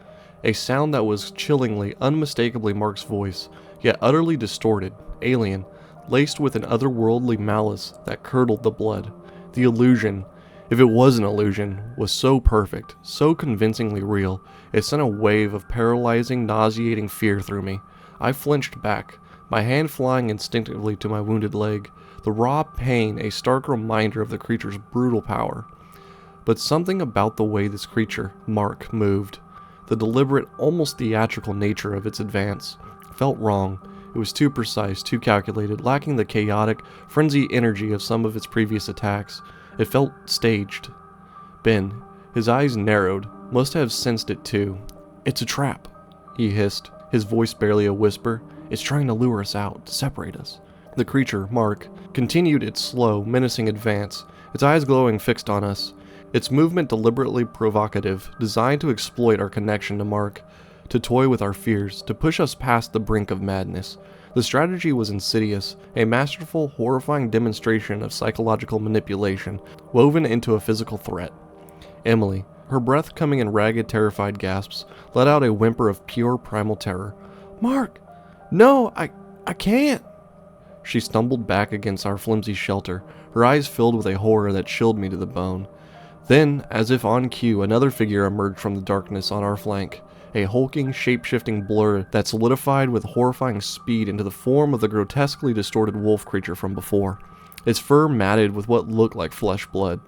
a sound that was chillingly, unmistakably Mark's voice, yet utterly distorted, alien, laced with an otherworldly malice that curdled the blood. The illusion, if it was an illusion, was so perfect, so convincingly real, it sent a wave of paralyzing, nauseating fear through me. I flinched back, my hand flying instinctively to my wounded leg, the raw pain a stark reminder of the creature's brutal power. But something about the way this creature, Mark, moved, the deliberate, almost theatrical nature of its advance, felt wrong. It was too precise, too calculated, lacking the chaotic, frenzied energy of some of its previous attacks. It felt staged. Ben, his eyes narrowed, must have sensed it too. "It's a trap," he hissed, his voice barely a whisper. "It's trying to lure us out, to separate us." The creature, Mark, continued its slow, menacing advance, its eyes glowing fixed on us, its movement deliberately provocative, designed to exploit our connection to Mark, to toy with our fears, to push us past the brink of madness. The strategy was insidious, a masterful, horrifying demonstration of psychological manipulation, woven into a physical threat. Emily, her breath coming in ragged, terrified gasps, let out a whimper of pure primal terror. "Mark! No, I can't!" She stumbled back against our flimsy shelter, her eyes filled with a horror that chilled me to the bone. Then, as if on cue, another figure emerged from the darkness on our flank, a hulking, shape-shifting blur that solidified with horrifying speed into the form of the grotesquely distorted wolf creature from before, its fur matted with what looked like flesh blood,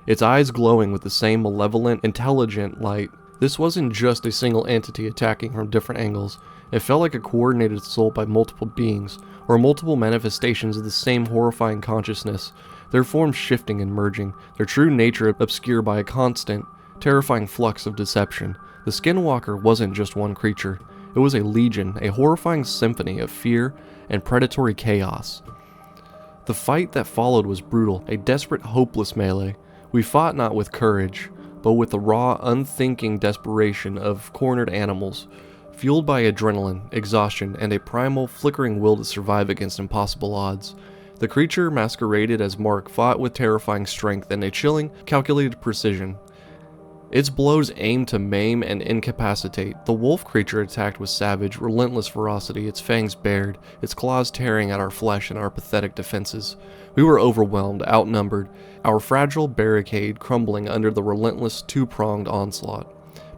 its eyes glowing with the same malevolent, intelligent light. This wasn't just a single entity attacking from different angles. It felt like a coordinated assault by multiple beings, or multiple manifestations of the same horrifying consciousness, their forms shifting and merging, their true nature obscured by a constant, terrifying flux of deception. The Skinwalker wasn't just one creature. It was a legion, a horrifying symphony of fear and predatory chaos. The fight that followed was brutal, a desperate, hopeless melee. We fought not with courage, but with the raw, unthinking desperation of cornered animals, fueled by adrenaline, exhaustion, and a primal, flickering will to survive against impossible odds. The creature masqueraded as Mark fought with terrifying strength and a chilling, calculated precision. Its blows aimed to maim and incapacitate. The wolf creature attacked with savage, relentless ferocity, its fangs bared, its claws tearing at our flesh and our pathetic defenses. We were overwhelmed, outnumbered, our fragile barricade crumbling under the relentless, two-pronged onslaught.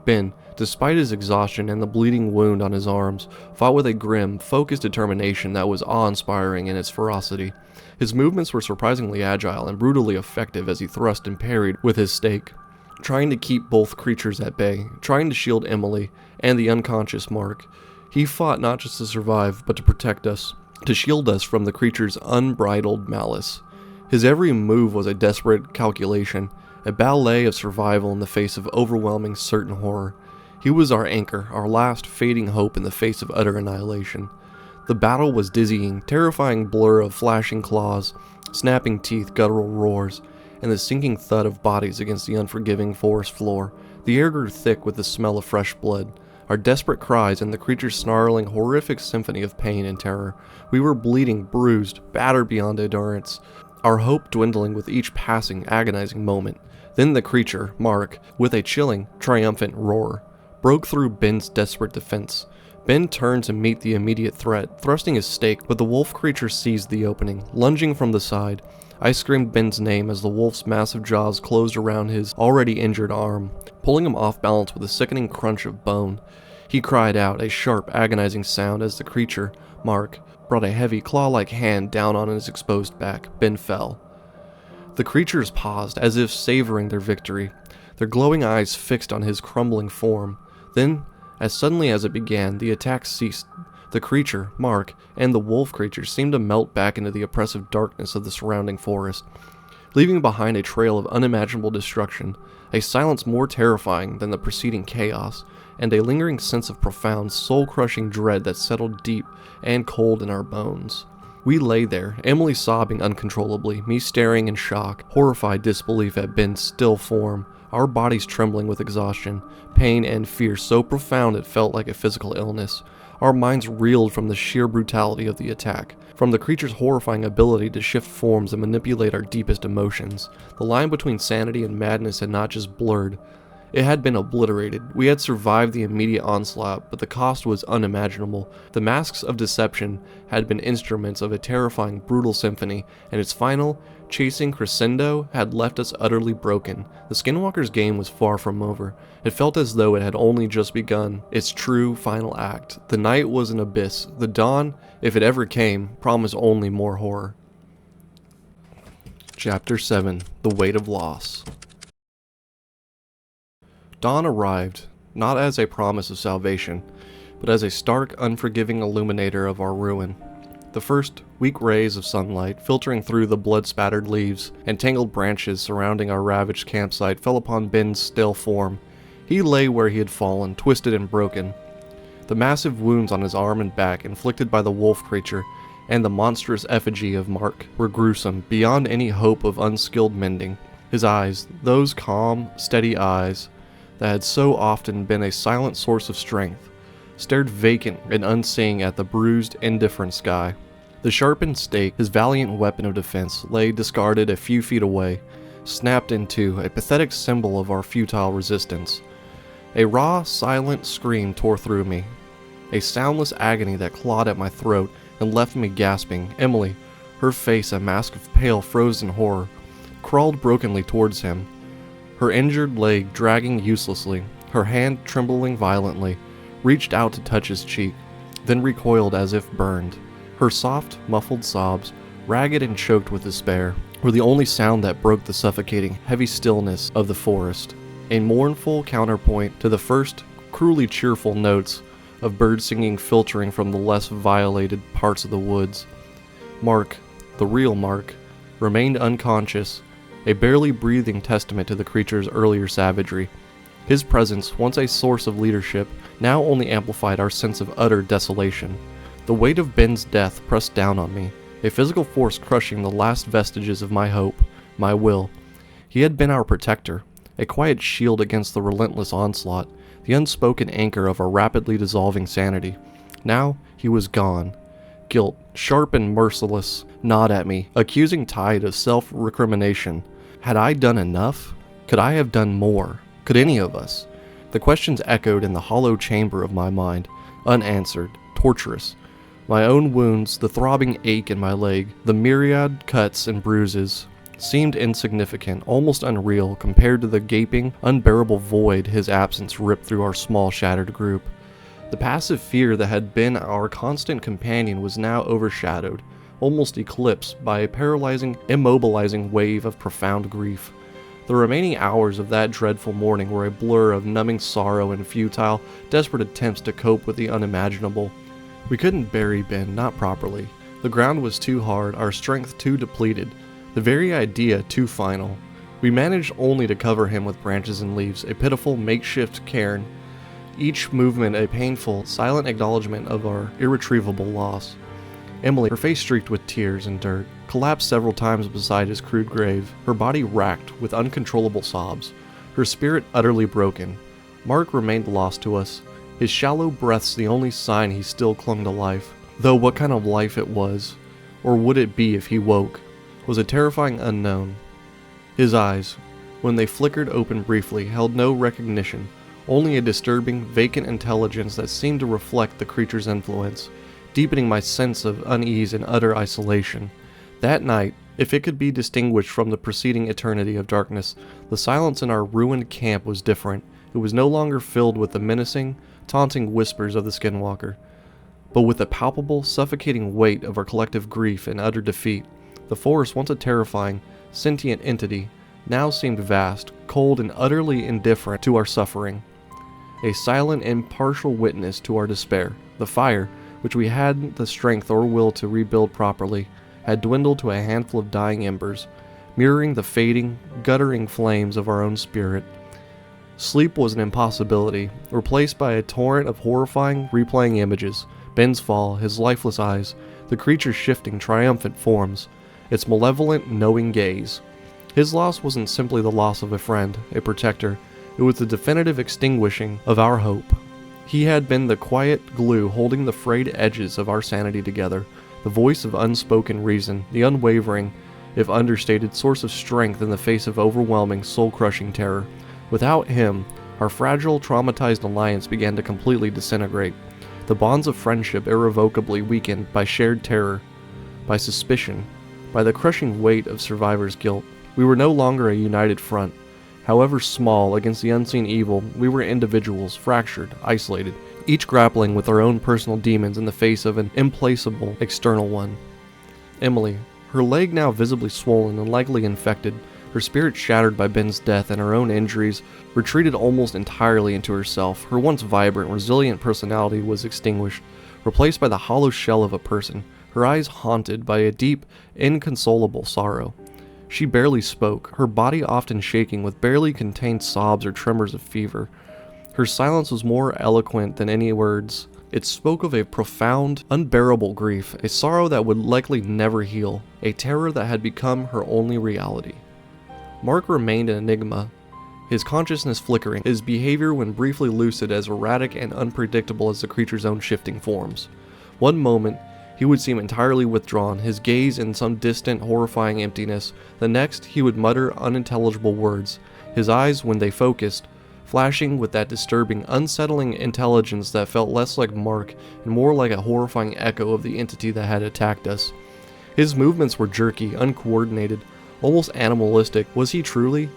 Ben, despite his exhaustion and the bleeding wound on his arms, fought with a grim, focused determination that was awe-inspiring in its ferocity. His movements were surprisingly agile and brutally effective as he thrust and parried with his stake, trying to keep both creatures at bay, trying to shield Emily and the unconscious Mark. He fought not just to survive, but to protect us, to shield us from the creature's unbridled malice. His every move was a desperate calculation, a ballet of survival in the face of overwhelming certain horror. He was our anchor, our last fading hope in the face of utter annihilation. The battle was dizzying, terrifying blur of flashing claws, snapping teeth, guttural roars, and the sinking thud of bodies against the unforgiving forest floor. The air grew thick with the smell of fresh blood, our desperate cries and the creature's snarling, horrific symphony of pain and terror. We were bleeding, bruised, battered beyond endurance, our hope dwindling with each passing, agonizing moment. Then the creature, Mark, with a chilling, triumphant roar, broke through Ben's desperate defense. Ben turned to meet the immediate threat, thrusting his stake, but the wolf creature seized the opening, lunging from the side. I screamed Ben's name as the wolf's massive jaws closed around his already injured arm, pulling him off balance with a sickening crunch of bone. He cried out, a sharp, agonizing sound as the creature, Mark, brought a heavy, claw-like hand down on his exposed back. Ben fell. The creatures paused, as if savoring their victory, their glowing eyes fixed on his crumbling form. Then, as suddenly as it began, the attack ceased. The creature, Mark, and the wolf creature seemed to melt back into the oppressive darkness of the surrounding forest, leaving behind a trail of unimaginable destruction, a silence more terrifying than the preceding chaos, and a lingering sense of profound, soul-crushing dread that settled deep and cold in our bones. We lay there, Emily sobbing uncontrollably, me staring in shock, horrified disbelief at Ben's still form, our bodies trembling with exhaustion, pain and fear so profound it felt like a physical illness. Our minds reeled from the sheer brutality of the attack, from the creature's horrifying ability to shift forms and manipulate our deepest emotions. The line between sanity and madness had not just blurred, it had been obliterated. We had survived the immediate onslaught, but the cost was unimaginable. The masks of deception had been instruments of a terrifying, brutal symphony, and its final, chasing crescendo had left us utterly broken. The Skinwalker's game was far from over. It felt as though it had only just begun its true final act. The night was an abyss. The dawn, if it ever came, promised only more horror. Chapter 7: The Weight of Loss. Dawn arrived, not as a promise of salvation, but as a stark, unforgiving illuminator of our ruin. The first weak rays of sunlight, filtering through the blood-spattered leaves and tangled branches surrounding our ravaged campsite, fell upon Ben's still form. He lay where he had fallen, twisted and broken. The massive wounds on his arm and back, inflicted by the wolf creature, and the monstrous effigy of Mark, were gruesome, beyond any hope of unskilled mending. His eyes, those calm, steady eyes, that had so often been a silent source of strength, stared vacant and unseeing at the bruised, indifferent sky. The sharpened stake, his valiant weapon of defense, lay discarded a few feet away, snapped in two, a pathetic symbol of our futile resistance. A raw, silent scream tore through me, a soundless agony that clawed at my throat and left me gasping. Emily, her face a mask of pale, frozen horror, crawled brokenly towards him, her injured leg dragging uselessly, her hand trembling violently, reached out to touch his cheek, then recoiled as if burned. Her soft, muffled sobs, ragged and choked with despair, were the only sound that broke the suffocating, heavy stillness of the forest, a mournful counterpoint to the first, cruelly cheerful notes of bird singing filtering from the less violated parts of the woods. Mark, the real Mark, remained unconscious, a barely breathing testament to the creature's earlier savagery. His presence, once a source of leadership, now only amplified our sense of utter desolation. The weight of Ben's death pressed down on me, a physical force crushing the last vestiges of my hope, my will. He had been our protector, a quiet shield against the relentless onslaught, the unspoken anchor of our rapidly dissolving sanity. Now he was gone. Guilt, sharp and merciless, gnawed at me, accusing tide of self-recrimination. Had I done enough? Could I have done more? Could any of us? The questions echoed in the hollow chamber of my mind, unanswered, torturous. My own wounds, the throbbing ache in my leg, the myriad cuts and bruises, seemed insignificant, almost unreal, compared to the gaping, unbearable void his absence ripped through our small, shattered group. The passive fear that had been our constant companion was now overshadowed, almost eclipsed by a paralyzing, immobilizing wave of profound grief. The remaining hours of that dreadful morning were a blur of numbing sorrow and futile, desperate attempts to cope with the unimaginable. We couldn't bury Ben, not properly. The ground was too hard, our strength too depleted, the very idea too final. We managed only to cover him with branches and leaves, a pitiful makeshift cairn, each movement a painful, silent acknowledgement of our irretrievable loss. Emily, her face streaked with tears and dirt, collapsed several times beside his crude grave, her body racked with uncontrollable sobs, her spirit utterly broken. Mark remained lost to us, his shallow breaths the only sign he still clung to life, though what kind of life it was, or would it be if he woke, was a terrifying unknown. His eyes, when they flickered open briefly, held no recognition, only a disturbing, vacant intelligence that seemed to reflect the creature's influence, deepening my sense of unease and utter isolation. That night, if it could be distinguished from the preceding eternity of darkness, the silence in our ruined camp was different. It was no longer filled with the menacing, taunting whispers of the Skinwalker, but with the palpable, suffocating weight of our collective grief and utter defeat. The forest, once a terrifying, sentient entity, now seemed vast, cold, and utterly indifferent to our suffering, a silent, impartial witness to our despair. The fire, which we hadn't the strength or will to rebuild properly, had dwindled to a handful of dying embers, mirroring the fading, guttering flames of our own spirit. Sleep was an impossibility, replaced by a torrent of horrifying, replaying images. Ben's fall, his lifeless eyes, the creature's shifting, triumphant forms, its malevolent, knowing gaze. His loss wasn't simply the loss of a friend, a protector. It was the definitive extinguishing of our hope. He had been the quiet glue holding the frayed edges of our sanity together, the voice of unspoken reason, the unwavering, if understated, source of strength in the face of overwhelming, soul-crushing terror. Without him, our fragile, traumatized alliance began to completely disintegrate. The bonds of friendship irrevocably weakened by shared terror, by suspicion, by the crushing weight of survivor's guilt. We were no longer a united front. However small, against the unseen evil, we were individuals, fractured, isolated, each grappling with our own personal demons in the face of an implacable external one. Emily, her leg now visibly swollen and likely infected, her spirit shattered by Ben's death and her own injuries, retreated almost entirely into herself. Her once vibrant, resilient personality was extinguished, replaced by the hollow shell of a person, her eyes haunted by a deep, inconsolable sorrow. She barely spoke, her body often shaking with barely contained sobs or tremors of fever. Her silence was more eloquent than any words. It spoke of a profound, unbearable grief, a sorrow that would likely never heal, a terror that had become her only reality. Mark remained an enigma, his consciousness flickering, his behavior when briefly lucid as erratic and unpredictable as the creature's own shifting forms. One moment, he would seem entirely withdrawn, his gaze in some distant, horrifying emptiness. The next, he would mutter unintelligible words, his eyes, when they focused, flashing with that disturbing, unsettling intelligence that felt less like Mark and more like a horrifying echo of the entity that had attacked us. His movements were jerky, uncoordinated, almost animalistic. Was he truly,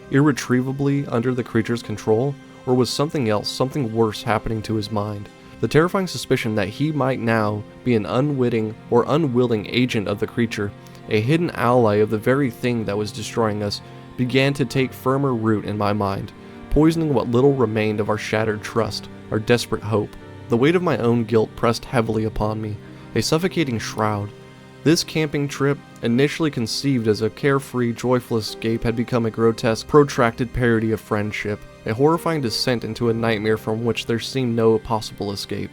irretrievably under the creature's control, or was something else, something worse happening to his mind? The terrifying suspicion that he might now be an unwitting or unwilling agent of the creature, a hidden ally of the very thing that was destroying us, began to take firmer root in my mind, poisoning what little remained of our shattered trust, our desperate hope. The weight of my own guilt pressed heavily upon me, a suffocating shroud. This camping trip, initially conceived as a carefree, joyful escape, had become a grotesque, protracted parody of friendship, a horrifying descent into a nightmare from which there seemed no possible escape.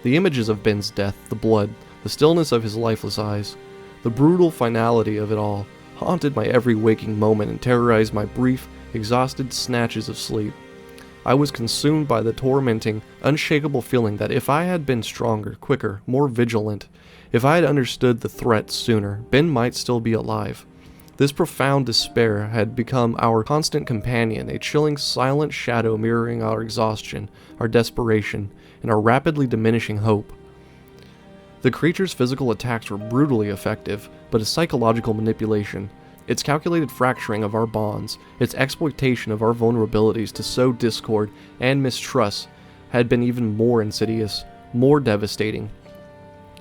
The images of Ben's death, the blood, the stillness of his lifeless eyes, the brutal finality of it all, haunted my every waking moment and terrorized my brief, exhausted snatches of sleep. I was consumed by the tormenting, unshakable feeling that if I had been stronger, quicker, more vigilant, if I had understood the threat sooner, Ben might still be alive. This profound despair had become our constant companion, a chilling, silent shadow mirroring our exhaustion, our desperation, and our rapidly diminishing hope. The creature's physical attacks were brutally effective, but a psychological manipulation, its calculated fracturing of our bonds, its exploitation of our vulnerabilities to sow discord and mistrust had been even more insidious, more devastating.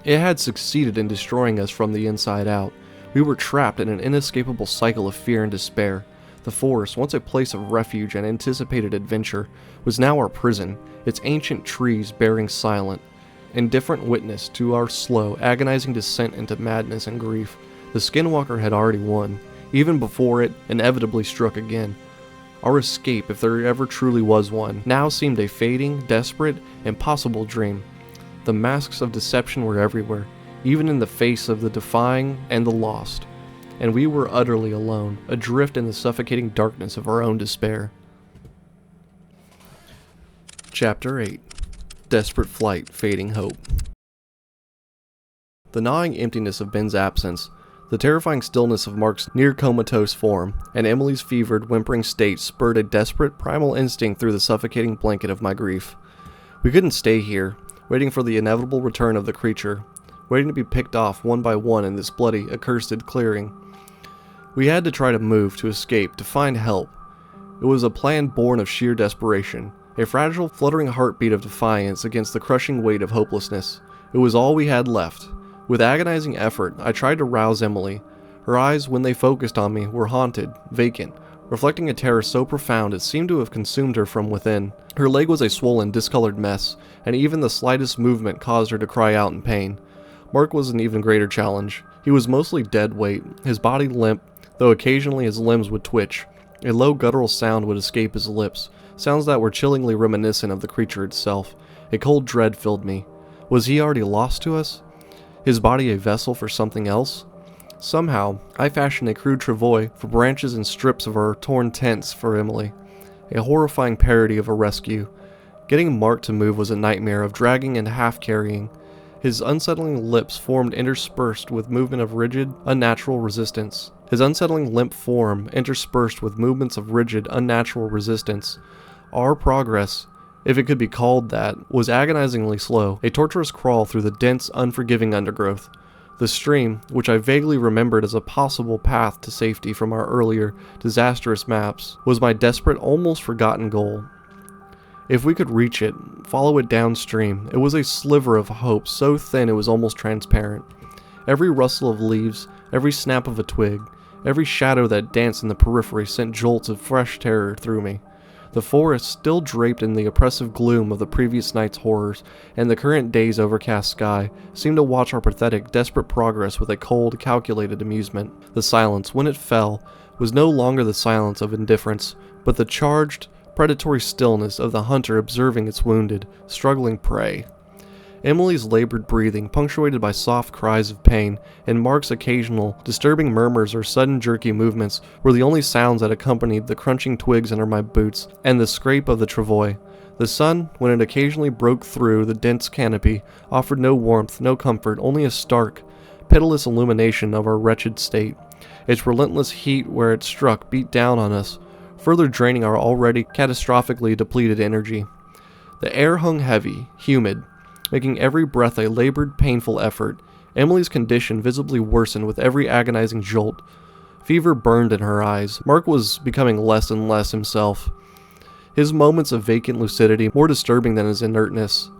It had succeeded in destroying us from the inside out. We were trapped in an inescapable cycle of fear and despair. The forest, once a place of refuge and anticipated adventure, was now our prison, its ancient trees bearing silent, indifferent witness to our slow, agonizing descent into madness and grief. The Skinwalker had already won, even before it inevitably struck again. Our escape, if there ever truly was one, now seemed a fading, desperate, impossible dream. The masks of deception were everywhere, even in the face of the defying and the lost, and we were utterly alone, adrift in the suffocating darkness of our own despair. Chapter 8. Desperate Flight, Fading Hope. The gnawing emptiness of Ben's absence, the terrifying stillness of Mark's near-comatose form, and Emily's fevered, whimpering state spurred a desperate, primal instinct through the suffocating blanket of my grief. We couldn't stay here, waiting for the inevitable return of the creature, waiting to be picked off one by one in this bloody, accursed clearing. We had to try to move, to escape, to find help. It was a plan born of sheer desperation, a fragile, fluttering heartbeat of defiance against the crushing weight of hopelessness. It was all we had left. With agonizing effort, I tried to rouse Emily. Her eyes, when they focused on me, were haunted, vacant, reflecting a terror so profound it seemed to have consumed her from within. Her leg was a swollen, discolored mess, and even the slightest movement caused her to cry out in pain. Mark was an even greater challenge. He was mostly dead weight, his body limp, though occasionally his limbs would twitch. A low guttural sound would escape his lips, sounds that were chillingly reminiscent of the creature itself. A cold dread filled me. Was he already lost to us? His body a vessel for something else? Somehow, I fashioned a crude travois for branches and strips of our torn tents for Emily. A horrifying parody of a rescue. Getting Mark to move was a nightmare of dragging and half-carrying. His unsettling lips formed interspersed with movement of rigid, unnatural resistance. His unsettling limp form interspersed with movements of rigid, unnatural resistance. Our progress, if it could be called that, was agonizingly slow, a torturous crawl through the dense, unforgiving undergrowth. The stream, which I vaguely remembered as a possible path to safety from our earlier, disastrous maps, was my desperate, almost forgotten goal. If we could reach it, follow it downstream, it was a sliver of hope so thin it was almost transparent. Every rustle of leaves, every snap of a twig, every shadow that danced in the periphery sent jolts of fresh terror through me. The forest, still draped in the oppressive gloom of the previous night's horrors, and the current day's overcast sky, seemed to watch our pathetic, desperate progress with a cold, calculated amusement. The silence, when it fell, was no longer the silence of indifference, but the charged, predatory stillness of the hunter observing its wounded, struggling prey. Emily's labored breathing, punctuated by soft cries of pain, and Mark's occasional, disturbing murmurs or sudden jerky movements were the only sounds that accompanied the crunching twigs under my boots and the scrape of the travois. The sun, when it occasionally broke through the dense canopy, offered no warmth, no comfort, only a stark, pitiless illumination of our wretched state. Its relentless heat where it struck beat down on us, further draining our already catastrophically depleted energy. The air hung heavy, humid, making every breath a labored, painful effort. Emily's condition visibly worsened with every agonizing jolt. Fever burned in her eyes. Mark was becoming less and less himself, his moments of vacant lucidity more disturbing than his inertness.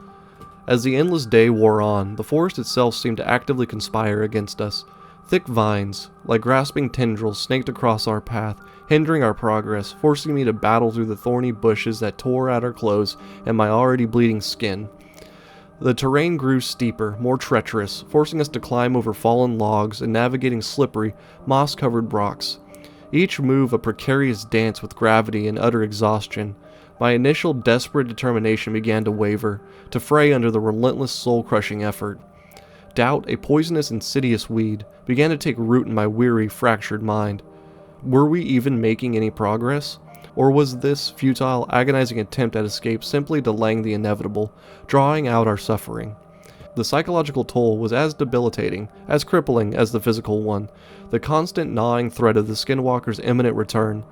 As the endless day wore on, the forest itself seemed to actively conspire against us. Thick vines, like grasping tendrils, snaked across our path, hindering our progress, forcing me to battle through the thorny bushes that tore at our clothes and my already bleeding skin. The terrain grew steeper, more treacherous, forcing us to climb over fallen logs and navigating slippery, moss-covered rocks. Each move a precarious dance with gravity and utter exhaustion. My initial desperate determination began to waver, to fray under the relentless soul-crushing effort. Doubt, a poisonous, insidious weed, began to take root in my weary, fractured mind. Were we even making any progress? Or was this futile, agonizing attempt at escape simply delaying the inevitable, drawing out our suffering? The psychological toll was as debilitating, as crippling as the physical one. The constant gnawing threat of the Skinwalker's imminent return,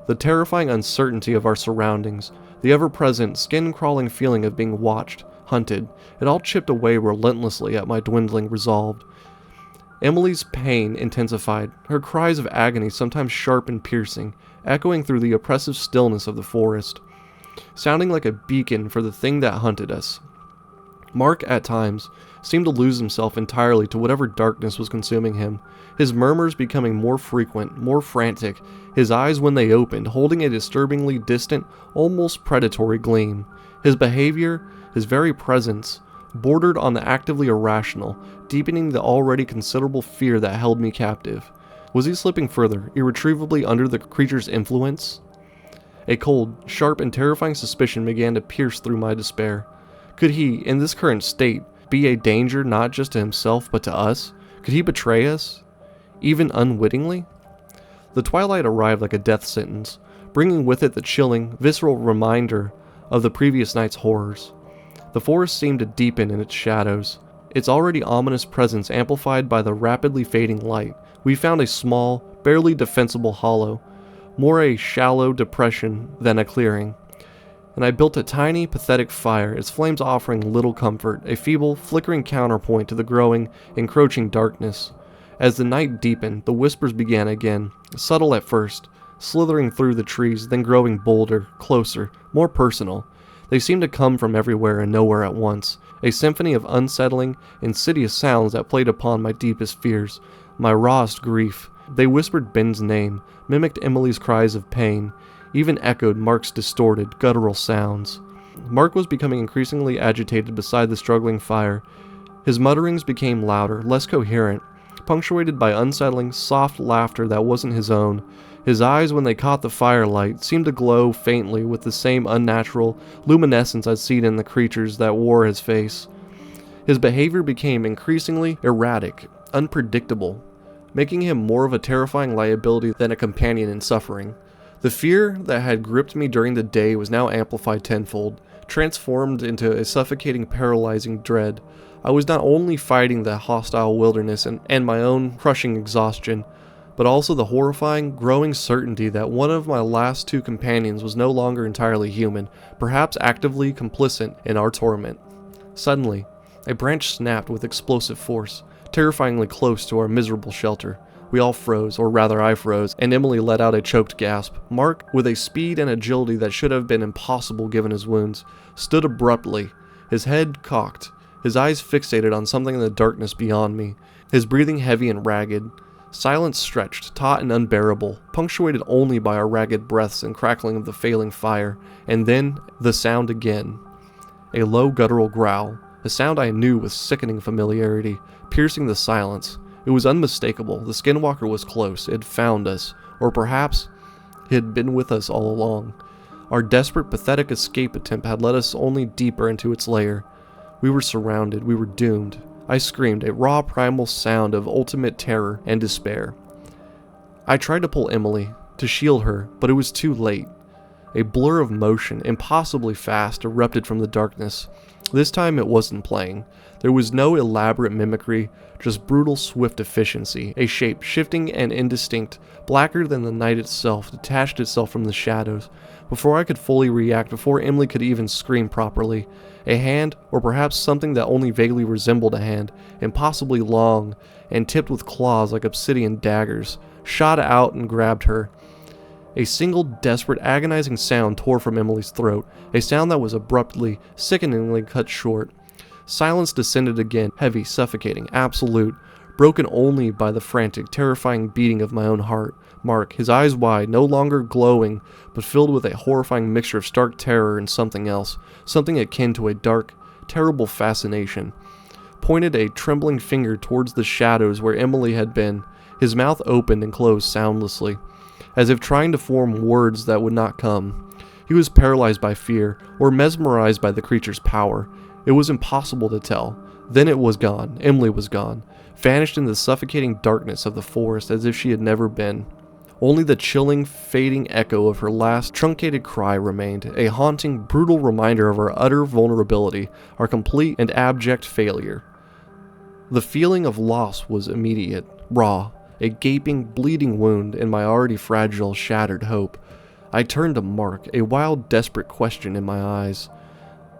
the terrifying uncertainty of our surroundings, the ever-present, skin-crawling feeling of being watched, hunted, it all chipped away relentlessly at my dwindling resolve. Emily's pain intensified, her cries of agony sometimes sharp and piercing, echoing through the oppressive stillness of the forest, sounding like a beacon for the thing that hunted us. Mark, at times, seemed to lose himself entirely to whatever darkness was consuming him, his murmurs becoming more frequent, more frantic, his eyes when they opened, holding a disturbingly distant, almost predatory gleam. His behavior, his very presence, bordered on the actively irrational, deepening the already considerable fear that held me captive. Was he slipping further, irretrievably under the creature's influence? A cold, sharp, and terrifying suspicion began to pierce through my despair. Could he, in this current state, be a danger not just to himself but to us? Could he betray us, even unwittingly? The twilight arrived like a death sentence, bringing with it the chilling, visceral reminder of the previous night's horrors. The forest seemed to deepen in its shadows, its already ominous presence amplified by the rapidly fading light. We found a small, barely defensible hollow, more a shallow depression than a clearing, and I built a tiny, pathetic fire, its flames offering little comfort, a feeble, flickering counterpoint to the growing, encroaching darkness. As the night deepened, the whispers began again, subtle at first, slithering through the trees, then growing bolder, closer, more personal. They seemed to come from everywhere and nowhere at once, a symphony of unsettling, insidious sounds that played upon my deepest fears, my rawest grief, They whispered Ben's name, mimicked Emily's cries of pain, even echoed Mark's distorted, guttural sounds. Mark was becoming increasingly agitated beside the struggling fire. His mutterings became louder, less coherent, punctuated by unsettling, soft laughter that wasn't his own. His eyes, when they caught the firelight, seemed to glow faintly with the same unnatural luminescence I'd seen in the creatures that wore his face. His behavior became increasingly erratic, unpredictable, making him more of a terrifying liability than a companion in suffering. The fear that had gripped me during the day was now amplified tenfold, transformed into a suffocating, paralyzing dread. I was not only fighting the hostile wilderness and my own crushing exhaustion, but also the horrifying, growing certainty that one of my last two companions was no longer entirely human, perhaps actively complicit in our torment. Suddenly, a branch snapped with explosive force, terrifyingly close to our miserable shelter. We all froze, or rather I froze, and Emily let out a choked gasp. Mark, with a speed and agility that should have been impossible given his wounds, stood abruptly, his head cocked, his eyes fixated on something in the darkness beyond me, his breathing heavy and ragged. Silence stretched, taut and unbearable, punctuated only by our ragged breaths and crackling of the failing fire, and then the sound again. A low guttural growl, a sound I knew with sickening familiarity, piercing the silence. It was unmistakable. The Skinwalker was close. It had found us. Or perhaps it had been with us all along. Our desperate, pathetic escape attempt had led us only deeper into its lair. We were surrounded. We were doomed. I screamed, a raw, primal sound of ultimate terror and despair. I tried to pull Emily, to shield her, but it was too late. A blur of motion, impossibly fast, erupted from the darkness. This time it wasn't playing. There was no elaborate mimicry, just brutal, swift efficiency. A shape, shifting and indistinct, blacker than the night itself, detached itself from the shadows. Before I could fully react, before Emily could even scream properly, a hand, or perhaps something that only vaguely resembled a hand, impossibly long and tipped with claws like obsidian daggers, shot out and grabbed her. A single, desperate, agonizing sound tore from Emily's throat, a sound that was abruptly, sickeningly cut short. Silence descended again, heavy, suffocating, absolute, broken only by the frantic, terrifying beating of my own heart. Mark, his eyes wide, no longer glowing, but filled with a horrifying mixture of stark terror and something else, something akin to a dark, terrible fascination, pointed a trembling finger towards the shadows where Emily had been. His mouth opened and closed soundlessly, as if trying to form words that would not come. He was paralyzed by fear, or mesmerized by the creature's power. It was impossible to tell. Then it was gone. Emily was gone, vanished in the suffocating darkness of the forest as if she had never been. Only the chilling, fading echo of her last truncated cry remained, a haunting, brutal reminder of our utter vulnerability, our complete and abject failure. The feeling of loss was immediate, raw, a gaping, bleeding wound in my already fragile, shattered hope. I turned to Mark, a wild, desperate question in my eyes.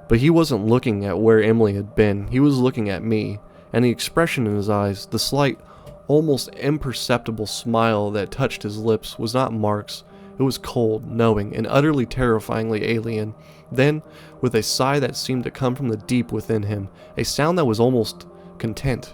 But he wasn't looking at where Emily had been, he was looking at me, and the expression in his eyes, the slight, almost imperceptible smile that touched his lips, was not Mark's. It was cold, knowing, and utterly terrifyingly alien. Then, with a sigh that seemed to come from the deep within him, a sound that was almost content,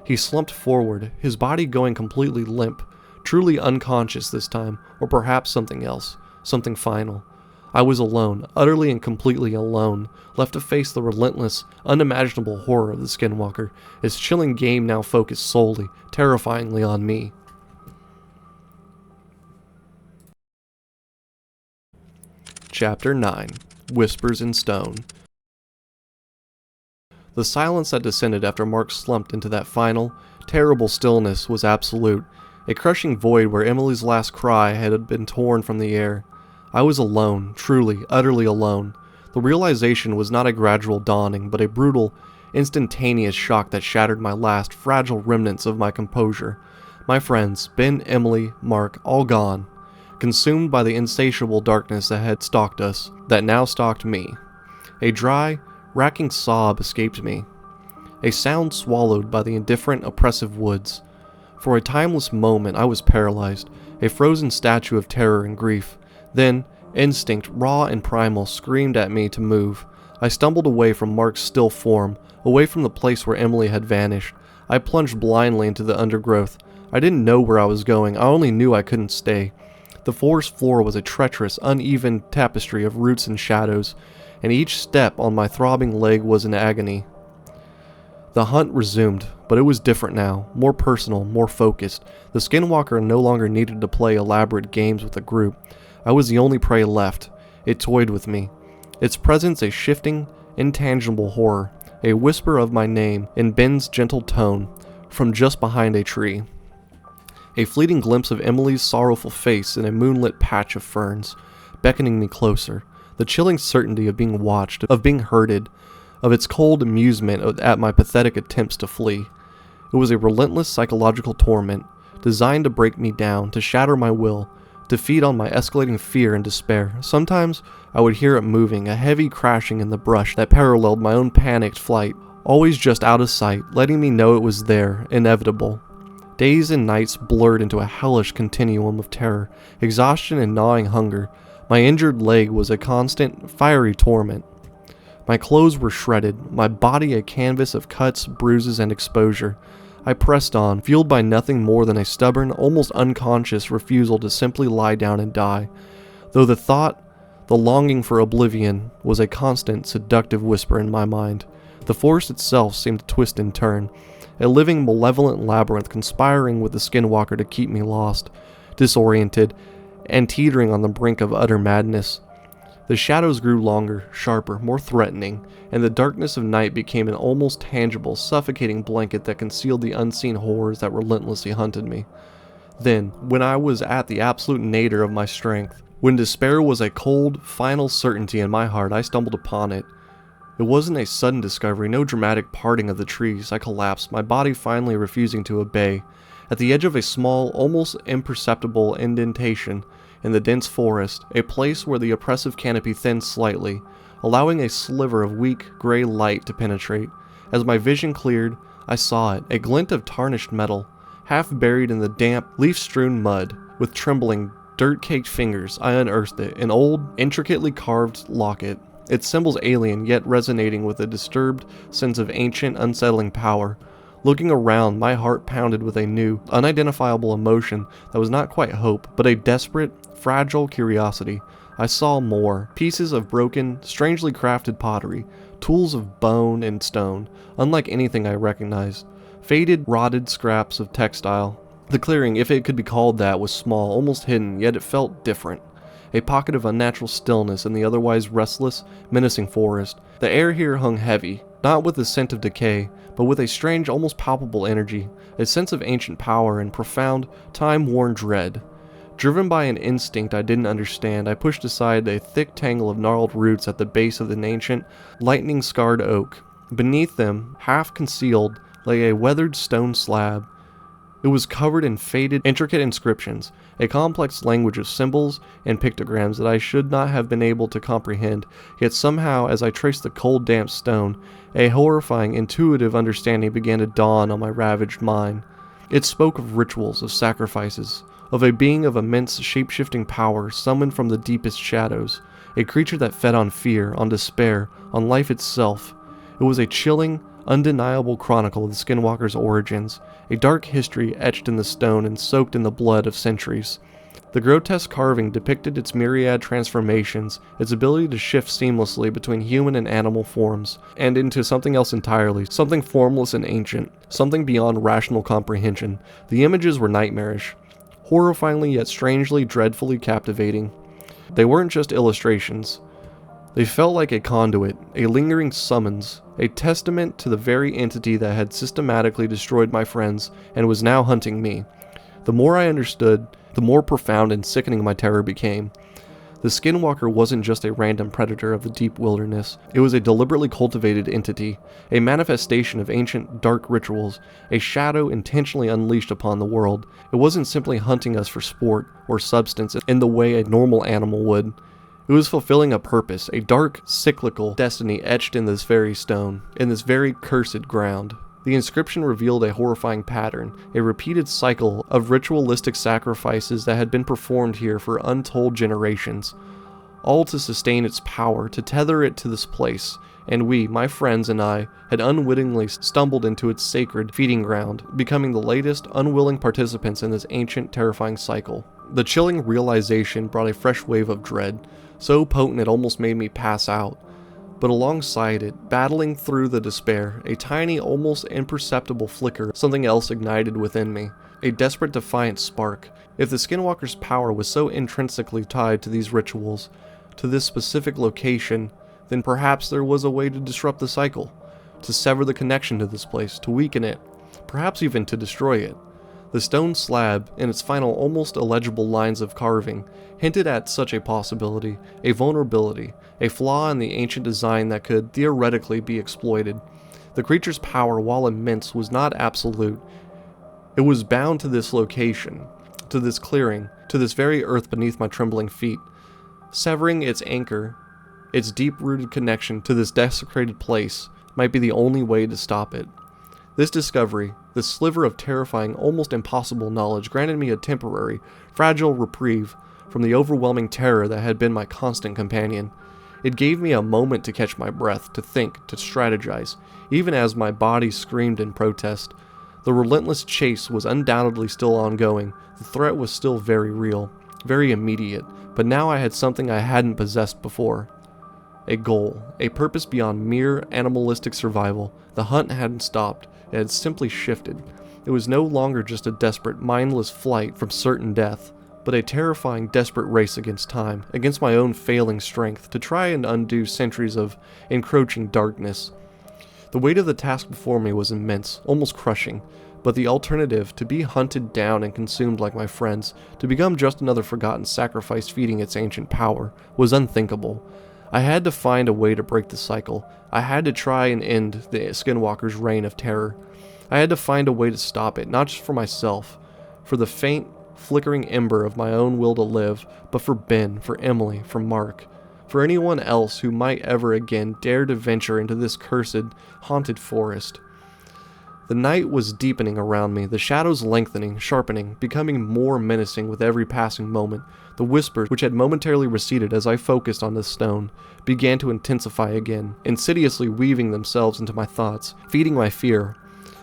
he slumped forward, his body going completely limp, truly unconscious this time, or perhaps something else, something final. I was alone, utterly and completely alone, left to face the relentless, unimaginable horror of the Skinwalker, its chilling game now focused solely, terrifyingly on me. Chapter 9. Whispers in Stone. The silence that descended after Mark slumped into that final, terrible stillness was absolute, a crushing void where Emily's last cry had been torn from the air. I was alone, truly, utterly alone. The realization was not a gradual dawning, but a brutal, instantaneous shock that shattered my last, fragile remnants of my composure. My friends, Ben, Emily, Mark, all gone, consumed by the insatiable darkness that had stalked us, that now stalked me. A dry, racking sob escaped me, a sound swallowed by the indifferent, oppressive woods. For a timeless moment I was paralyzed, a frozen statue of terror and grief. Then, instinct, raw and primal, screamed at me to move. I stumbled away from Mark's still form, away from the place where Emily had vanished. I plunged blindly into the undergrowth. I didn't know where I was going, I only knew I couldn't stay. The forest floor was a treacherous, uneven tapestry of roots and shadows, and each step on my throbbing leg was an agony. The hunt resumed, but it was different now, more personal, more focused. The Skinwalker no longer needed to play elaborate games with the group. I was the only prey left. It toyed with me. Its presence a shifting, intangible horror, a whisper of my name in Ben's gentle tone from just behind a tree. A fleeting glimpse of Emily's sorrowful face in a moonlit patch of ferns, beckoning me closer. The chilling certainty of being watched, of being herded, of its cold amusement at my pathetic attempts to flee. It was a relentless psychological torment, designed to break me down, to shatter my will, to feed on my escalating fear and despair. Sometimes I would hear it moving, a heavy crashing in the brush that paralleled my own panicked flight, always just out of sight, letting me know it was there, inevitable. Days and nights blurred into a hellish continuum of terror, exhaustion and gnawing hunger. My injured leg was a constant, fiery torment. My clothes were shredded, my body a canvas of cuts, bruises, and exposure. I pressed on, fueled by nothing more than a stubborn, almost unconscious refusal to simply lie down and die, though the thought, the longing for oblivion, was a constant, seductive whisper in my mind. The forest itself seemed to twist and turn, a living, malevolent labyrinth conspiring with the Skinwalker to keep me lost, disoriented, and teetering on the brink of utter madness. The shadows grew longer, sharper, more threatening, and the darkness of night became an almost tangible, suffocating blanket that concealed the unseen horrors that relentlessly hunted me. Then, when I was at the absolute nadir of my strength, when despair was a cold, final certainty in my heart, I stumbled upon it. It wasn't a sudden discovery, no dramatic parting of the trees. I collapsed, my body finally refusing to obey. At the edge of a small, almost imperceptible indentation in the dense forest, a place where the oppressive canopy thinned slightly, allowing a sliver of weak, gray light to penetrate. As my vision cleared, I saw it, a glint of tarnished metal, half buried in the damp, leaf-strewn mud. With trembling, dirt-caked fingers, I unearthed it, an old, intricately carved locket, its symbols alien, yet resonating with a disturbed sense of ancient, unsettling power. Looking around, my heart pounded with a new, unidentifiable emotion that was not quite hope, but a desperate, fragile curiosity. I saw more. Pieces of broken, strangely crafted pottery, tools of bone and stone, unlike anything I recognized. Faded, rotted scraps of textile. The clearing, if it could be called that, was small, almost hidden, yet it felt different. A pocket of unnatural stillness in the otherwise restless, menacing forest. The air here hung heavy, not with the scent of decay, but with a strange, almost palpable energy, a sense of ancient power and profound, time-worn dread. Driven by an instinct I didn't understand, I pushed aside a thick tangle of gnarled roots at the base of an ancient, lightning-scarred oak. Beneath them, half concealed, lay a weathered stone slab. It was covered in faded, intricate inscriptions, a complex language of symbols and pictograms that I should not have been able to comprehend, yet somehow, as I traced the cold, damp stone, a horrifying, intuitive understanding began to dawn on my ravaged mind. It spoke of rituals, of sacrifices, of a being of immense shape-shifting power summoned from the deepest shadows, a creature that fed on fear, on despair, on life itself. It was a chilling, undeniable chronicle of the Skinwalker's origins, a dark history etched in the stone and soaked in the blood of centuries. The grotesque carving depicted its myriad transformations, its ability to shift seamlessly between human and animal forms, and into something else entirely, something formless and ancient, something beyond rational comprehension. The images were nightmarish, horrifyingly yet strangely, dreadfully captivating. They weren't just illustrations. They felt like a conduit, a lingering summons, a testament to the very entity that had systematically destroyed my friends and was now hunting me. The more I understood, the more profound and sickening my terror became. The Skinwalker wasn't just a random predator of the deep wilderness. It was a deliberately cultivated entity, a manifestation of ancient dark rituals, a shadow intentionally unleashed upon the world. It wasn't simply hunting us for sport or substance in the way a normal animal would. It was fulfilling a purpose, a dark, cyclical destiny etched in this very stone, in this very cursed ground. The inscription revealed a horrifying pattern, a repeated cycle of ritualistic sacrifices that had been performed here for untold generations, all to sustain its power, to tether it to this place, and we, my friends and I, had unwittingly stumbled into its sacred feeding ground, becoming the latest unwilling participants in this ancient, terrifying cycle. The chilling realization brought a fresh wave of dread, so potent it almost made me pass out. But alongside it, battling through the despair, a tiny, almost imperceptible flicker of something else ignited within me, a desperate, defiant spark. If the Skinwalker's power was so intrinsically tied to these rituals, to this specific location, then perhaps there was a way to disrupt the cycle, to sever the connection to this place, to weaken it, perhaps even to destroy it. The stone slab, in its final almost illegible lines of carving, hinted at such a possibility, a vulnerability, a flaw in the ancient design that could theoretically be exploited. The creature's power, while immense, was not absolute. It was bound to this location, to this clearing, to this very earth beneath my trembling feet. Severing its anchor, its deep-rooted connection to this desecrated place, might be the only way to stop it. This discovery, this sliver of terrifying, almost impossible knowledge, granted me a temporary, fragile reprieve from the overwhelming terror that had been my constant companion. It gave me a moment to catch my breath, to think, to strategize, even as my body screamed in protest. The relentless chase was undoubtedly still ongoing, the threat was still very real, very immediate, but now I had something I hadn't possessed before. A goal, a purpose beyond mere animalistic survival. The hunt hadn't stopped, it had simply shifted. It was no longer just a desperate, mindless flight from certain death, but a terrifying, desperate race against time, against my own failing strength, to try and undo centuries of encroaching darkness. The weight of the task before me was immense, almost crushing, but the alternative, to be hunted down and consumed like my friends, to become just another forgotten sacrifice feeding its ancient power, was unthinkable. I had to find a way to break the cycle. I had to try and end the Skinwalker's reign of terror. I had to find a way to stop it, not just for myself, for the faint, flickering ember of my own will to live, but for Ben, for Emily, for Mark, for anyone else who might ever again dare to venture into this cursed, haunted forest. The night was deepening around me, the shadows lengthening, sharpening, becoming more menacing with every passing moment. The whispers, which had momentarily receded as I focused on this stone, began to intensify again, insidiously weaving themselves into my thoughts, feeding my fear,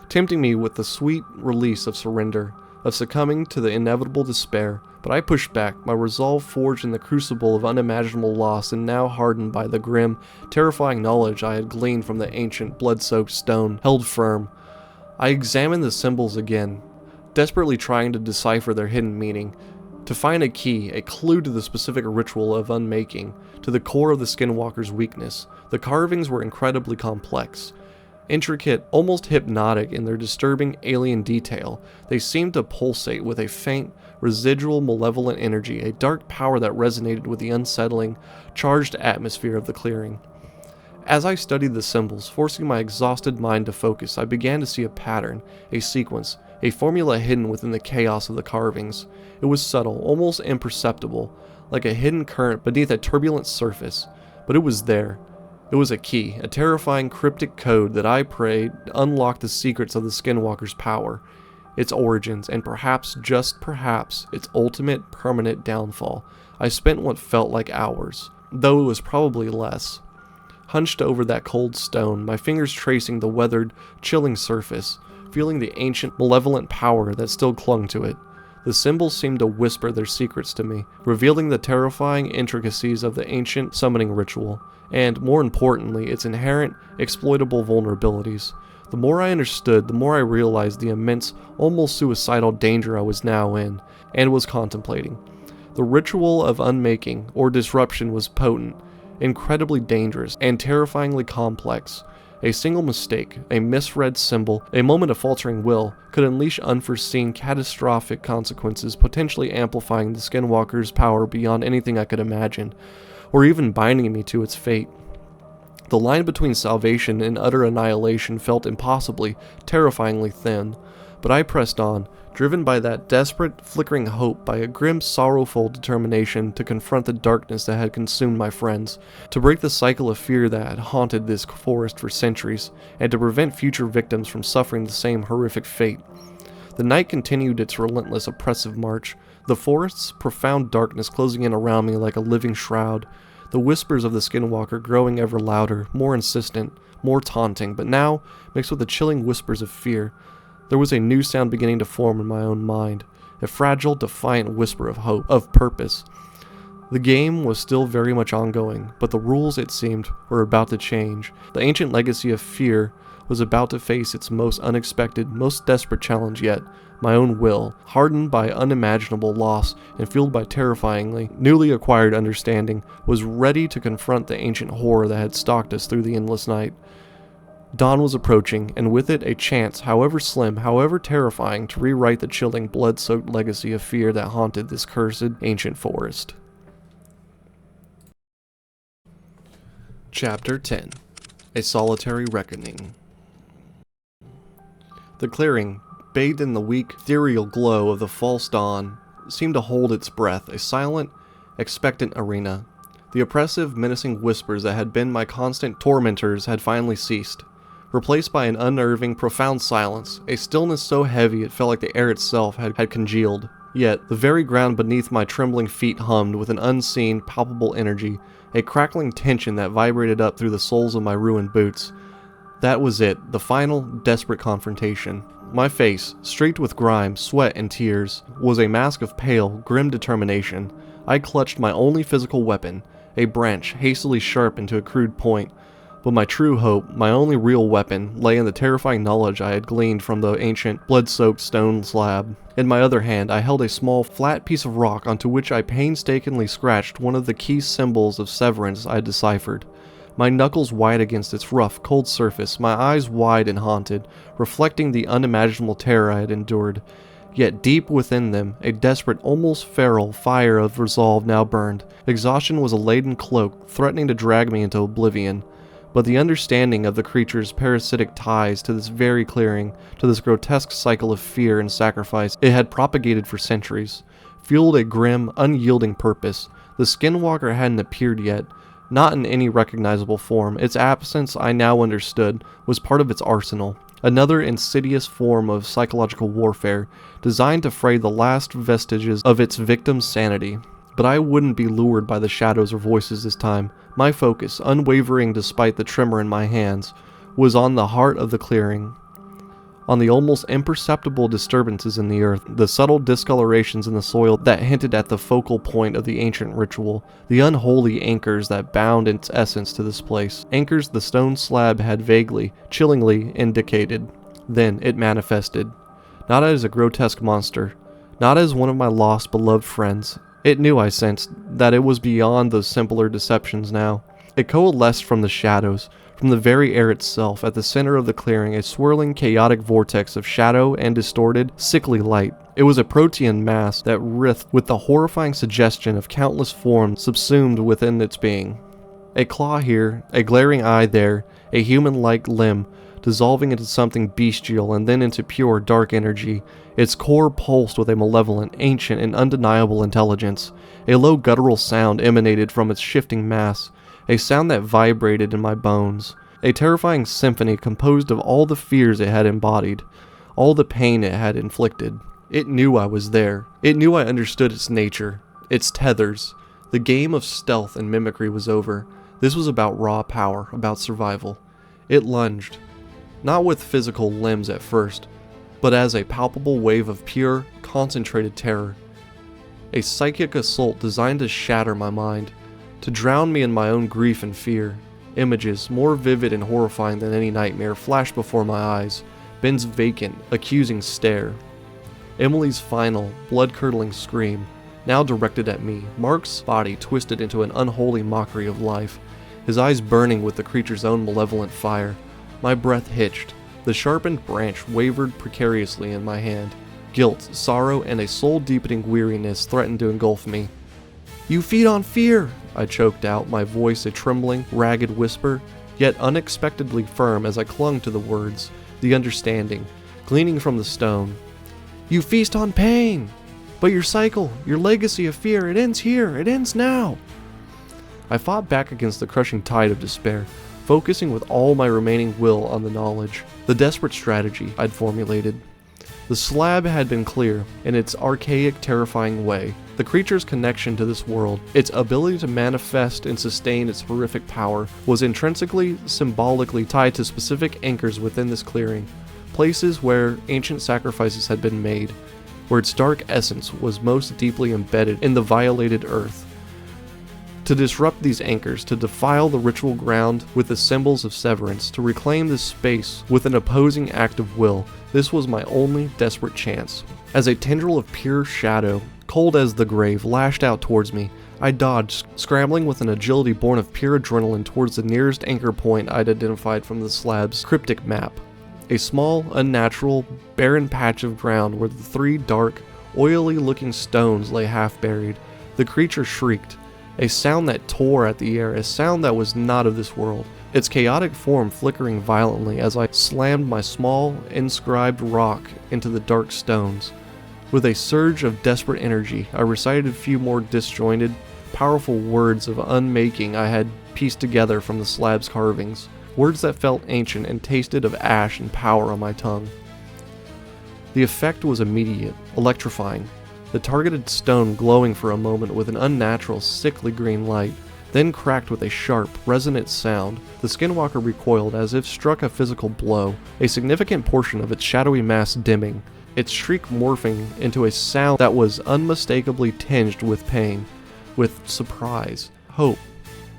tempting me with the sweet release of surrender, of succumbing to the inevitable despair. But I pushed back, my resolve forged in the crucible of unimaginable loss and now hardened by the grim, terrifying knowledge I had gleaned from the ancient, blood-soaked stone, held firm. I examined the symbols again, desperately trying to decipher their hidden meaning, to find a key, a clue to the specific ritual of unmaking, to the core of the Skinwalker's weakness. The carvings were incredibly complex, intricate, almost hypnotic in their disturbing alien detail. They seemed to pulsate with a faint, residual malevolent energy, a dark power that resonated with the unsettling, charged atmosphere of the clearing. As I studied the symbols, forcing my exhausted mind to focus, I began to see a pattern, a sequence, a formula hidden within the chaos of the carvings. It was subtle, almost imperceptible, like a hidden current beneath a turbulent surface, but it was there. It was a key, a terrifying cryptic code that I prayed unlocked the secrets of the Skinwalker's power, its origins, and perhaps, just perhaps, its ultimate, permanent downfall. I spent what felt like hours, though it was probably less, hunched over that cold stone, my fingers tracing the weathered, chilling surface, feeling the ancient, malevolent power that still clung to it. The symbols seemed to whisper their secrets to me, revealing the terrifying intricacies of the ancient summoning ritual, and, more importantly, its inherent, exploitable vulnerabilities. The more I understood, the more I realized the immense, almost suicidal danger I was now in, and was contemplating. The ritual of unmaking, or disruption, was potent, incredibly dangerous, and terrifyingly complex. A single mistake, a misread symbol, a moment of faltering will, could unleash unforeseen, catastrophic consequences, potentially amplifying the Skinwalker's power beyond anything I could imagine, or even binding me to its fate. The line between salvation and utter annihilation felt impossibly, terrifyingly thin, but I pressed on, driven by that desperate, flickering hope, by a grim, sorrowful determination to confront the darkness that had consumed my friends, to break the cycle of fear that had haunted this forest for centuries, and to prevent future victims from suffering the same horrific fate. The night continued its relentless, oppressive march, the forest's profound darkness closing in around me like a living shroud. the whispers of the Skinwalker growing ever louder, more insistent, more taunting, but now mixed with the chilling whispers of fear. There was a new sound beginning to form in my own mind, a fragile, defiant whisper of hope, of purpose. The game was still very much ongoing, but the rules, it seemed, were about to change. The ancient legacy of fear was about to face its most unexpected, most desperate challenge yet. My own will, hardened by unimaginable loss and fueled by terrifyingly newly acquired understanding, was ready to confront the ancient horror that had stalked us through the endless night. Dawn was approaching, and with it a chance, however slim, however terrifying, to rewrite the chilling, blood-soaked legacy of fear that haunted this cursed ancient forest. Chapter 10. A Solitary Reckoning. The clearing, bathed in the weak, ethereal glow of the false dawn, seemed to hold its breath, a silent, expectant arena. The oppressive, menacing whispers that had been my constant tormentors had finally ceased, replaced by an unnerving, profound silence, a stillness so heavy it felt like the air itself had congealed. Yet, the very ground beneath my trembling feet hummed with an unseen, palpable energy, a crackling tension that vibrated up through the soles of my ruined boots. That was it, the final, desperate confrontation. My face, streaked with grime, sweat, and tears, was a mask of pale, grim determination. I clutched my only physical weapon, a branch hastily sharpened to a crude point. But my true hope, my only real weapon, lay in the terrifying knowledge I had gleaned from the ancient, blood-soaked stone slab. In my other hand, I held a small, flat piece of rock onto which I painstakingly scratched one of the key symbols of severance I had deciphered. My knuckles white against its rough, cold surface, my eyes wide and haunted, reflecting the unimaginable terror I had endured. Yet deep within them, a desperate, almost feral fire of resolve now burned. Exhaustion was a laden cloak, threatening to drag me into oblivion. But the understanding of the creature's parasitic ties to this very clearing, to this grotesque cycle of fear and sacrifice it had propagated for centuries, fueled a grim, unyielding purpose. The Skinwalker hadn't appeared yet, not in any recognizable form. Its absence, I now understood, was part of its arsenal, another insidious form of psychological warfare, designed to fray the last vestiges of its victim's sanity. But I wouldn't be lured by the shadows or voices this time. My focus, unwavering despite the tremor in my hands, was on the heart of the clearing, on the almost imperceptible disturbances in the earth, the subtle discolorations in the soil that hinted at the focal point of the ancient ritual, the unholy anchors that bound its essence to this place, anchors the stone slab had vaguely, chillingly indicated. Then it manifested, not as a grotesque monster, not as one of my lost beloved friends. It knew, I sensed, that it was beyond those simpler deceptions now. It coalesced from the shadows, from the very air itself, at the center of the clearing, a swirling, chaotic vortex of shadow and distorted, sickly light. It was a protean mass that writhed with the horrifying suggestion of countless forms subsumed within its being. A claw here, a glaring eye there, a human-like limb, dissolving into something bestial and then into pure, dark energy. Its core pulsed with a malevolent, ancient, and undeniable intelligence. A low guttural sound emanated from its shifting mass, a sound that vibrated in my bones. A terrifying symphony composed of all the fears it had embodied, all the pain it had inflicted. It knew I was there. It knew I understood its nature, its tethers. The game of stealth and mimicry was over. This was about raw power, about survival. It lunged, not with physical limbs at first, but as a palpable wave of pure, concentrated terror. A psychic assault designed to shatter my mind, to drown me in my own grief and fear. Images, more vivid and horrifying than any nightmare, flashed before my eyes. Ben's vacant, accusing stare. Emily's final, blood-curdling scream, now directed at me. Mark's body twisted into an unholy mockery of life, his eyes burning with the creature's own malevolent fire. My breath hitched. The sharpened branch wavered precariously in my hand. Guilt, sorrow, and a soul-deepening weariness threatened to engulf me. "You feed on fear!" I choked out, my voice a trembling, ragged whisper, yet unexpectedly firm as I clung to the words, the understanding, gleaning from the stone. "You feast on pain! But your cycle, your legacy of fear, it ends here, it ends now!" I fought back against the crushing tide of despair, focusing with all my remaining will on the knowledge, the desperate strategy I'd formulated. The slab had been clear, in its archaic, terrifying way. The creature's connection to this world, its ability to manifest and sustain its horrific power, was intrinsically, symbolically tied to specific anchors within this clearing, places where ancient sacrifices had been made, where its dark essence was most deeply embedded in the violated earth. To disrupt these anchors, to defile the ritual ground with the symbols of severance, to reclaim this space with an opposing act of will, this was my only desperate chance. As a tendril of pure shadow, cold as the grave, lashed out towards me, I dodged, scrambling with an agility born of pure adrenaline towards the nearest anchor point I'd identified from the slab's cryptic map. A small, unnatural, barren patch of ground where the 3 dark, oily-looking stones lay half-buried. The creature shrieked, a sound that tore at the air, a sound that was not of this world, its chaotic form flickering violently as I slammed my small, inscribed rock into the dark stones. With a surge of desperate energy, I recited a few more disjointed, powerful words of unmaking I had pieced together from the slab's carvings, words that felt ancient and tasted of ash and power on my tongue. The effect was immediate, electrifying, the targeted stone glowing for a moment with an unnatural, sickly green light, then cracked with a sharp, resonant sound. The Skinwalker recoiled as if struck a physical blow, a significant portion of its shadowy mass dimming, its shriek morphing into a sound that was unmistakably tinged with pain, with surprise, hope.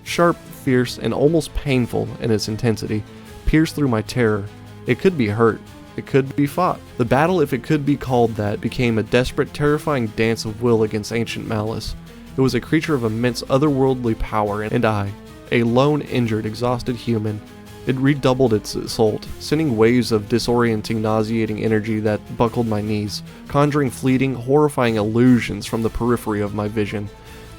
Sharp, fierce, and almost painful in its intensity, pierced through my terror. It could be hurt. It could be fought. The battle, if it could be called that, became a desperate, terrifying dance of will against ancient malice. It was a creature of immense otherworldly power, and I, a lone, injured, exhausted human. It redoubled its assault, sending waves of disorienting, nauseating energy that buckled my knees, conjuring fleeting, horrifying illusions from the periphery of my vision.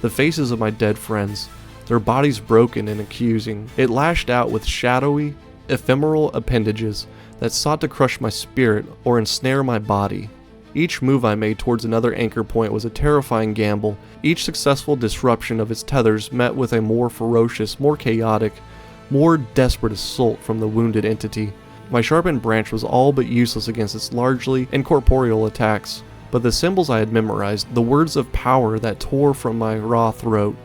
The faces of my dead friends, their bodies broken and accusing. It lashed out with shadowy, ephemeral appendages that sought to crush my spirit or ensnare my body. Each move I made towards another anchor point was a terrifying gamble. Each successful disruption of its tethers met with a more ferocious, more chaotic, more desperate assault from the wounded entity. My sharpened branch was all but useless against its largely incorporeal attacks, but the symbols I had memorized, the words of power that tore from my raw throat,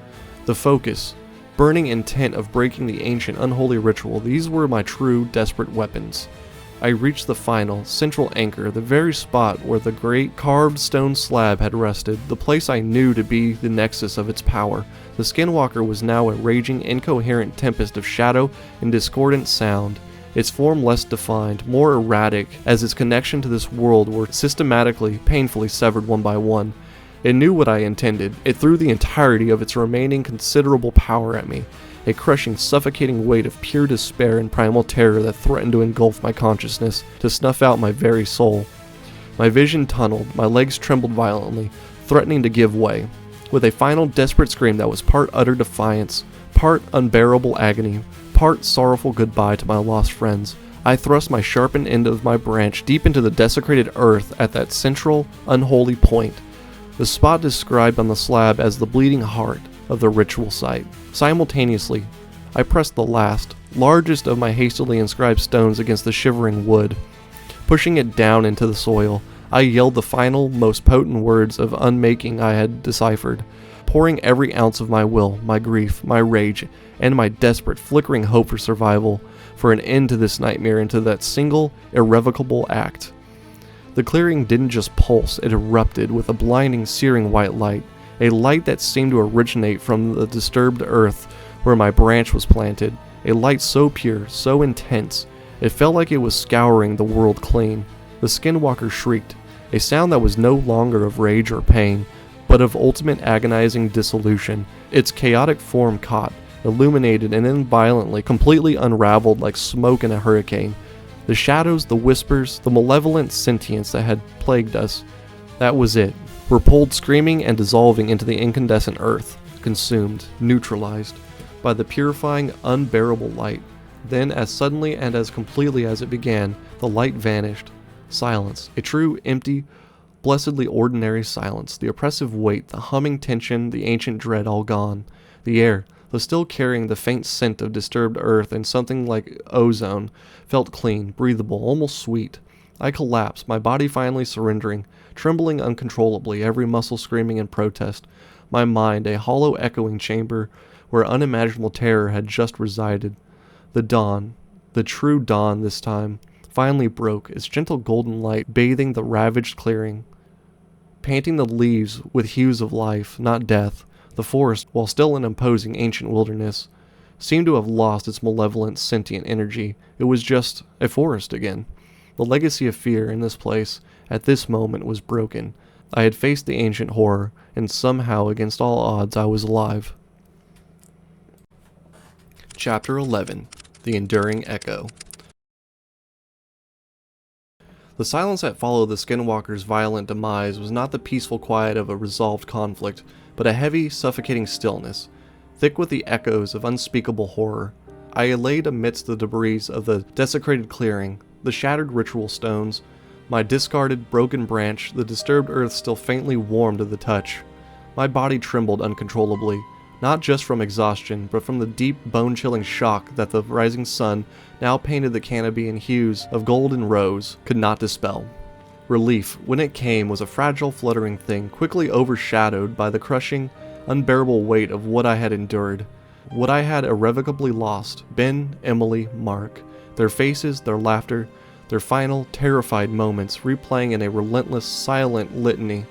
the focus, burning intent of breaking the ancient unholy ritual, these were my true, desperate weapons. I reached the final, central anchor, the very spot where the great carved stone slab had rested, the place I knew to be the nexus of its power. The Skinwalker was now a raging, incoherent tempest of shadow and discordant sound, its form less defined, more erratic, as its connection to this world were systematically, painfully severed one by one. It knew what I intended. It threw the entirety of its remaining considerable power at me, a crushing, suffocating weight of pure despair and primal terror that threatened to engulf my consciousness, to snuff out my very soul. My vision tunneled, my legs trembled violently, threatening to give way. With a final desperate scream that was part utter defiance, part unbearable agony, part sorrowful goodbye to my lost friends, I thrust my sharpened end of my branch deep into the desecrated earth at that central, unholy point, the spot described on the slab as the bleeding heart of the ritual site. Simultaneously, I pressed the last, largest of my hastily inscribed stones against the shivering wood. Pushing it down into the soil, I yelled the final, most potent words of unmaking I had deciphered, pouring every ounce of my will, my grief, my rage, and my desperate, flickering hope for survival, for an end to this nightmare, into that single, irrevocable act. The clearing didn't just pulse, it erupted with a blinding, searing white light, a light that seemed to originate from the disturbed earth where my branch was planted, a light so pure, so intense, it felt like it was scouring the world clean. The Skinwalker shrieked, a sound that was no longer of rage or pain, but of ultimate agonizing dissolution. Its chaotic form caught, illuminated, and then violently, completely unraveled like smoke in a hurricane. The shadows, the whispers, the malevolent sentience that had plagued us, that was it, were pulled screaming and dissolving into the incandescent earth, consumed, neutralized, by the purifying, unbearable light. Then, as suddenly and as completely as it began, the light vanished. Silence, a true, empty, blessedly ordinary silence, the oppressive weight, the humming tension, the ancient dread all gone. The air, though still carrying the faint scent of disturbed earth and something like ozone, felt clean, breathable, almost sweet. I collapsed, my body finally surrendering, trembling uncontrollably, every muscle screaming in protest. My mind, a hollow echoing chamber where unimaginable terror had just resided. The dawn, the true dawn this time, finally broke, its gentle golden light bathing the ravaged clearing, painting the leaves with hues of life, not death. The forest, while still an imposing ancient wilderness, seemed to have lost its malevolent, sentient energy. It was just a forest again. The legacy of fear in this place, at this moment, was broken. I had faced the ancient horror, and somehow, against all odds, I was alive. Chapter 11. The Enduring Echo. The silence that followed the Skinwalker's violent demise was not the peaceful quiet of a resolved conflict, but a heavy, suffocating stillness, thick with the echoes of unspeakable horror. I laid amidst the debris of the desecrated clearing, the shattered ritual stones, my discarded, broken branch, the disturbed earth still faintly warm to the touch. My body trembled uncontrollably, not just from exhaustion, but from the deep, bone-chilling shock that the rising sun, now painted the canopy in hues of gold and rose, could not dispel. Relief, when it came, was a fragile, fluttering thing, quickly overshadowed by the crushing, unbearable weight of what I had endured, what I had irrevocably lost. Ben, Emily, Mark, their faces, their laughter, their final, terrified moments replaying in a relentless, silent litany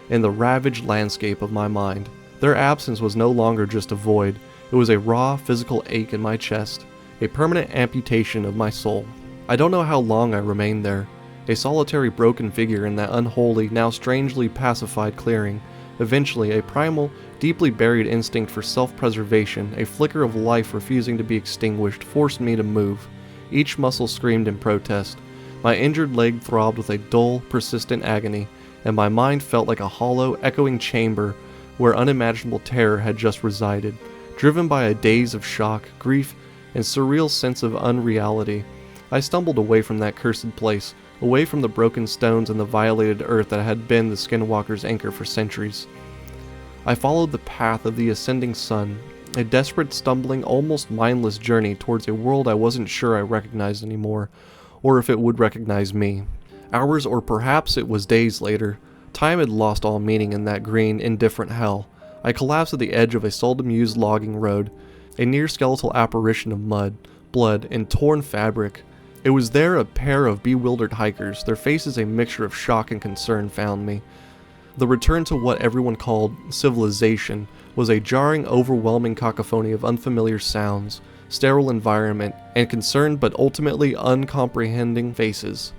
in the ravaged landscape of my mind. Their absence was no longer just a void, it was a raw, physical ache in my chest, a permanent amputation of my soul. I don't know how long I remained there, a solitary broken figure in that unholy, now strangely pacified clearing. Eventually, a primal, deeply buried instinct for self-preservation, a flicker of life refusing to be extinguished, forced me to move. Each muscle screamed in protest. My injured leg throbbed with a dull, persistent agony, and my mind felt like a hollow, echoing chamber where unimaginable terror had just resided. Driven by a daze of shock, grief, and surreal sense of unreality, I stumbled away from that cursed place, away from the broken stones and the violated earth that had been the Skinwalker's anchor for centuries. I followed the path of the ascending sun, a desperate, stumbling, almost mindless journey towards a world I wasn't sure I recognized anymore, or if it would recognize me. Hours, or perhaps it was days later, time had lost all meaning in that green, indifferent hell. I collapsed at the edge of a seldom-used logging road, a near-skeletal apparition of mud, blood, and torn fabric. It was there a pair of bewildered hikers, their faces a mixture of shock and concern, found me. The return to what everyone called civilization was a jarring, overwhelming cacophony of unfamiliar sounds, sterile environment, and concerned but ultimately uncomprehending faces.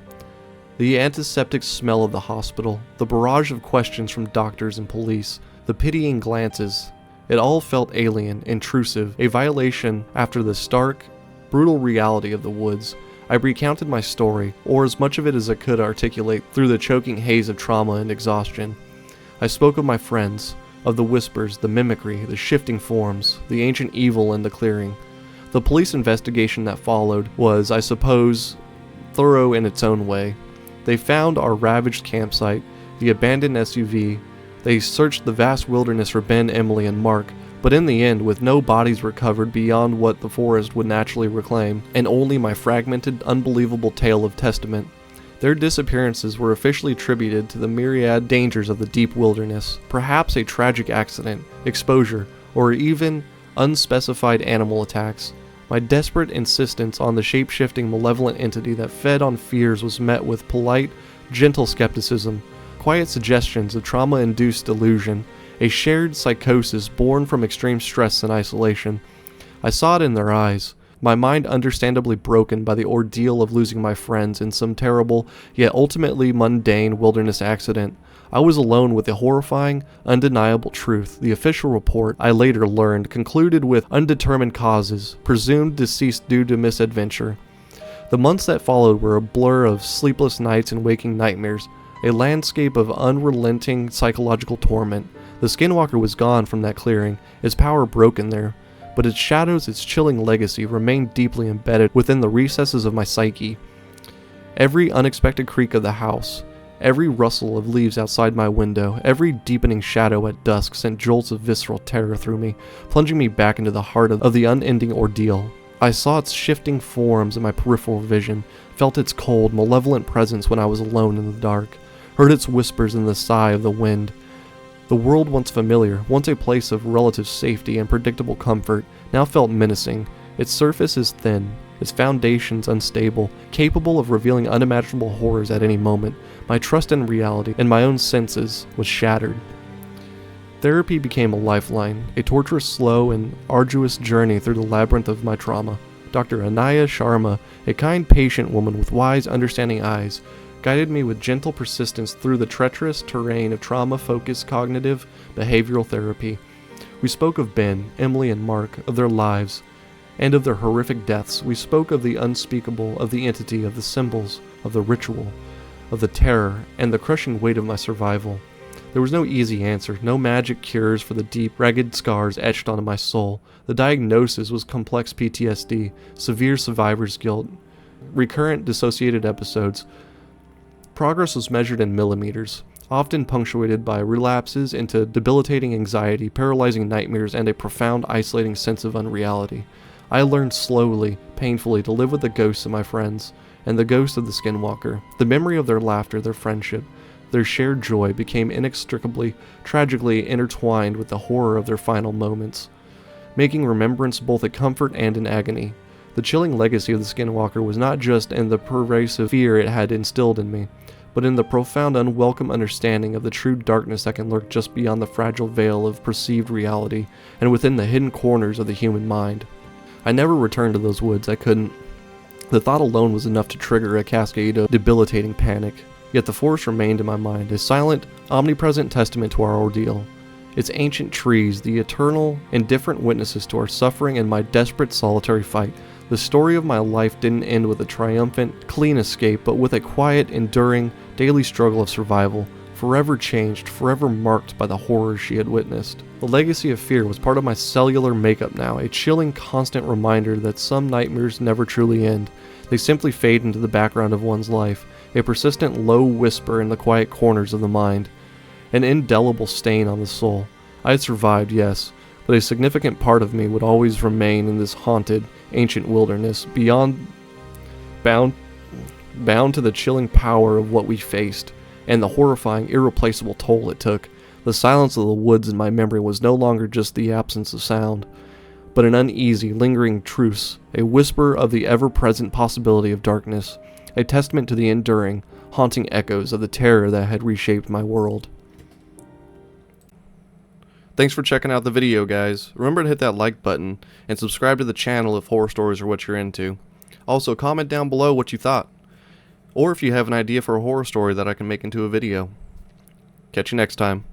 The antiseptic smell of the hospital, the barrage of questions from doctors and police, the pitying glances, it all felt alien, intrusive, a violation after the stark, brutal reality of the woods. I recounted my story, or as much of it as I could articulate through the choking haze of trauma and exhaustion. I spoke of my friends, of the whispers, the mimicry, the shifting forms, the ancient evil in the clearing. The police investigation that followed was, I suppose, thorough in its own way. They found our ravaged campsite, the abandoned SUV. They searched the vast wilderness for Ben, Emily, and Mark, but in the end, with no bodies recovered beyond what the forest would naturally reclaim, and only my fragmented, unbelievable tale of testament. Their disappearances were officially attributed to the myriad dangers of the deep wilderness, perhaps a tragic accident, exposure, or even unspecified animal attacks. My desperate insistence on the shape-shifting malevolent entity that fed on fears was met with polite, gentle skepticism, quiet suggestions of trauma-induced delusion, a shared psychosis born from extreme stress and isolation. I saw it in their eyes, my mind understandably broken by the ordeal of losing my friends in some terrible, yet ultimately mundane wilderness accident. I was alone with the horrifying, undeniable truth. The official report, I later learned, concluded with undetermined causes, presumed deceased due to misadventure. The months that followed were a blur of sleepless nights and waking nightmares, a landscape of unrelenting psychological torment. The Skinwalker was gone from that clearing, its power broken there, but its shadows, its chilling legacy, remained deeply embedded within the recesses of my psyche. Every unexpected creak of the house, every rustle of leaves outside my window, every deepening shadow at dusk sent jolts of visceral terror through me, plunging me back into the heart of the unending ordeal. I saw its shifting forms in my peripheral vision, felt its cold, malevolent presence when I was alone in the dark, heard its whispers in the sigh of the wind. The world once familiar, once a place of relative safety and predictable comfort, now felt menacing. Its surface is thin, its foundations unstable, capable of revealing unimaginable horrors at any moment. My trust in reality and my own senses was shattered. Therapy became a lifeline, a torturous, slow, and arduous journey through the labyrinth of my trauma. Dr. Anaya Sharma, a kind, patient woman with wise, understanding eyes, guided me with gentle persistence through the treacherous terrain of trauma-focused cognitive behavioral therapy. We spoke of Ben, Emily, and Mark, of their lives, and of their horrific deaths. We spoke of the unspeakable, of the entity, of the symbols, of the ritual, of the terror, and the crushing weight of my survival. There was no easy answer, no magic cures for the deep, ragged scars etched onto my soul. The diagnosis was complex PTSD, severe survivor's guilt, recurrent dissociated episodes. Progress was measured in millimeters, often punctuated by relapses into debilitating anxiety, paralyzing nightmares, and a profound, isolating sense of unreality. I learned slowly, painfully, to live with the ghosts of my friends, and the ghost of the Skinwalker. The memory of their laughter, their friendship, their shared joy became inextricably, tragically intertwined with the horror of their final moments, making remembrance both a comfort and an agony. The chilling legacy of the Skinwalker was not just in the pervasive fear it had instilled in me, but in the profound, unwelcome understanding of the true darkness that can lurk just beyond the fragile veil of perceived reality and within the hidden corners of the human mind. I never returned to those woods. I couldn't. The thought alone was enough to trigger a cascade of debilitating panic. Yet the forest remained in my mind, a silent, omnipresent testament to our ordeal. Its ancient trees, the eternal, indifferent witnesses to our suffering and my desperate, solitary fight. The story of my life didn't end with a triumphant, clean escape, but with a quiet, enduring, daily struggle of survival, forever changed, forever marked by the horrors she had witnessed. The legacy of fear was part of my cellular makeup now, a chilling, constant reminder that some nightmares never truly end. They simply fade into the background of one's life, a persistent low whisper in the quiet corners of the mind, an indelible stain on the soul. I had survived, yes, but a significant part of me would always remain in this haunted, ancient wilderness, bound to the chilling power of what we faced, and the horrifying, irreplaceable toll it took. The silence of the woods in my memory was no longer just the absence of sound, but an uneasy, lingering truce, a whisper of the ever-present possibility of darkness, a testament to the enduring, haunting echoes of the terror that had reshaped my world. Thanks for checking out the video, guys. Remember to hit that like button, and subscribe to the channel if horror stories are what you're into. Also, comment down below what you thought, or if you have an idea for a horror story that I can make into a video. Catch you next time.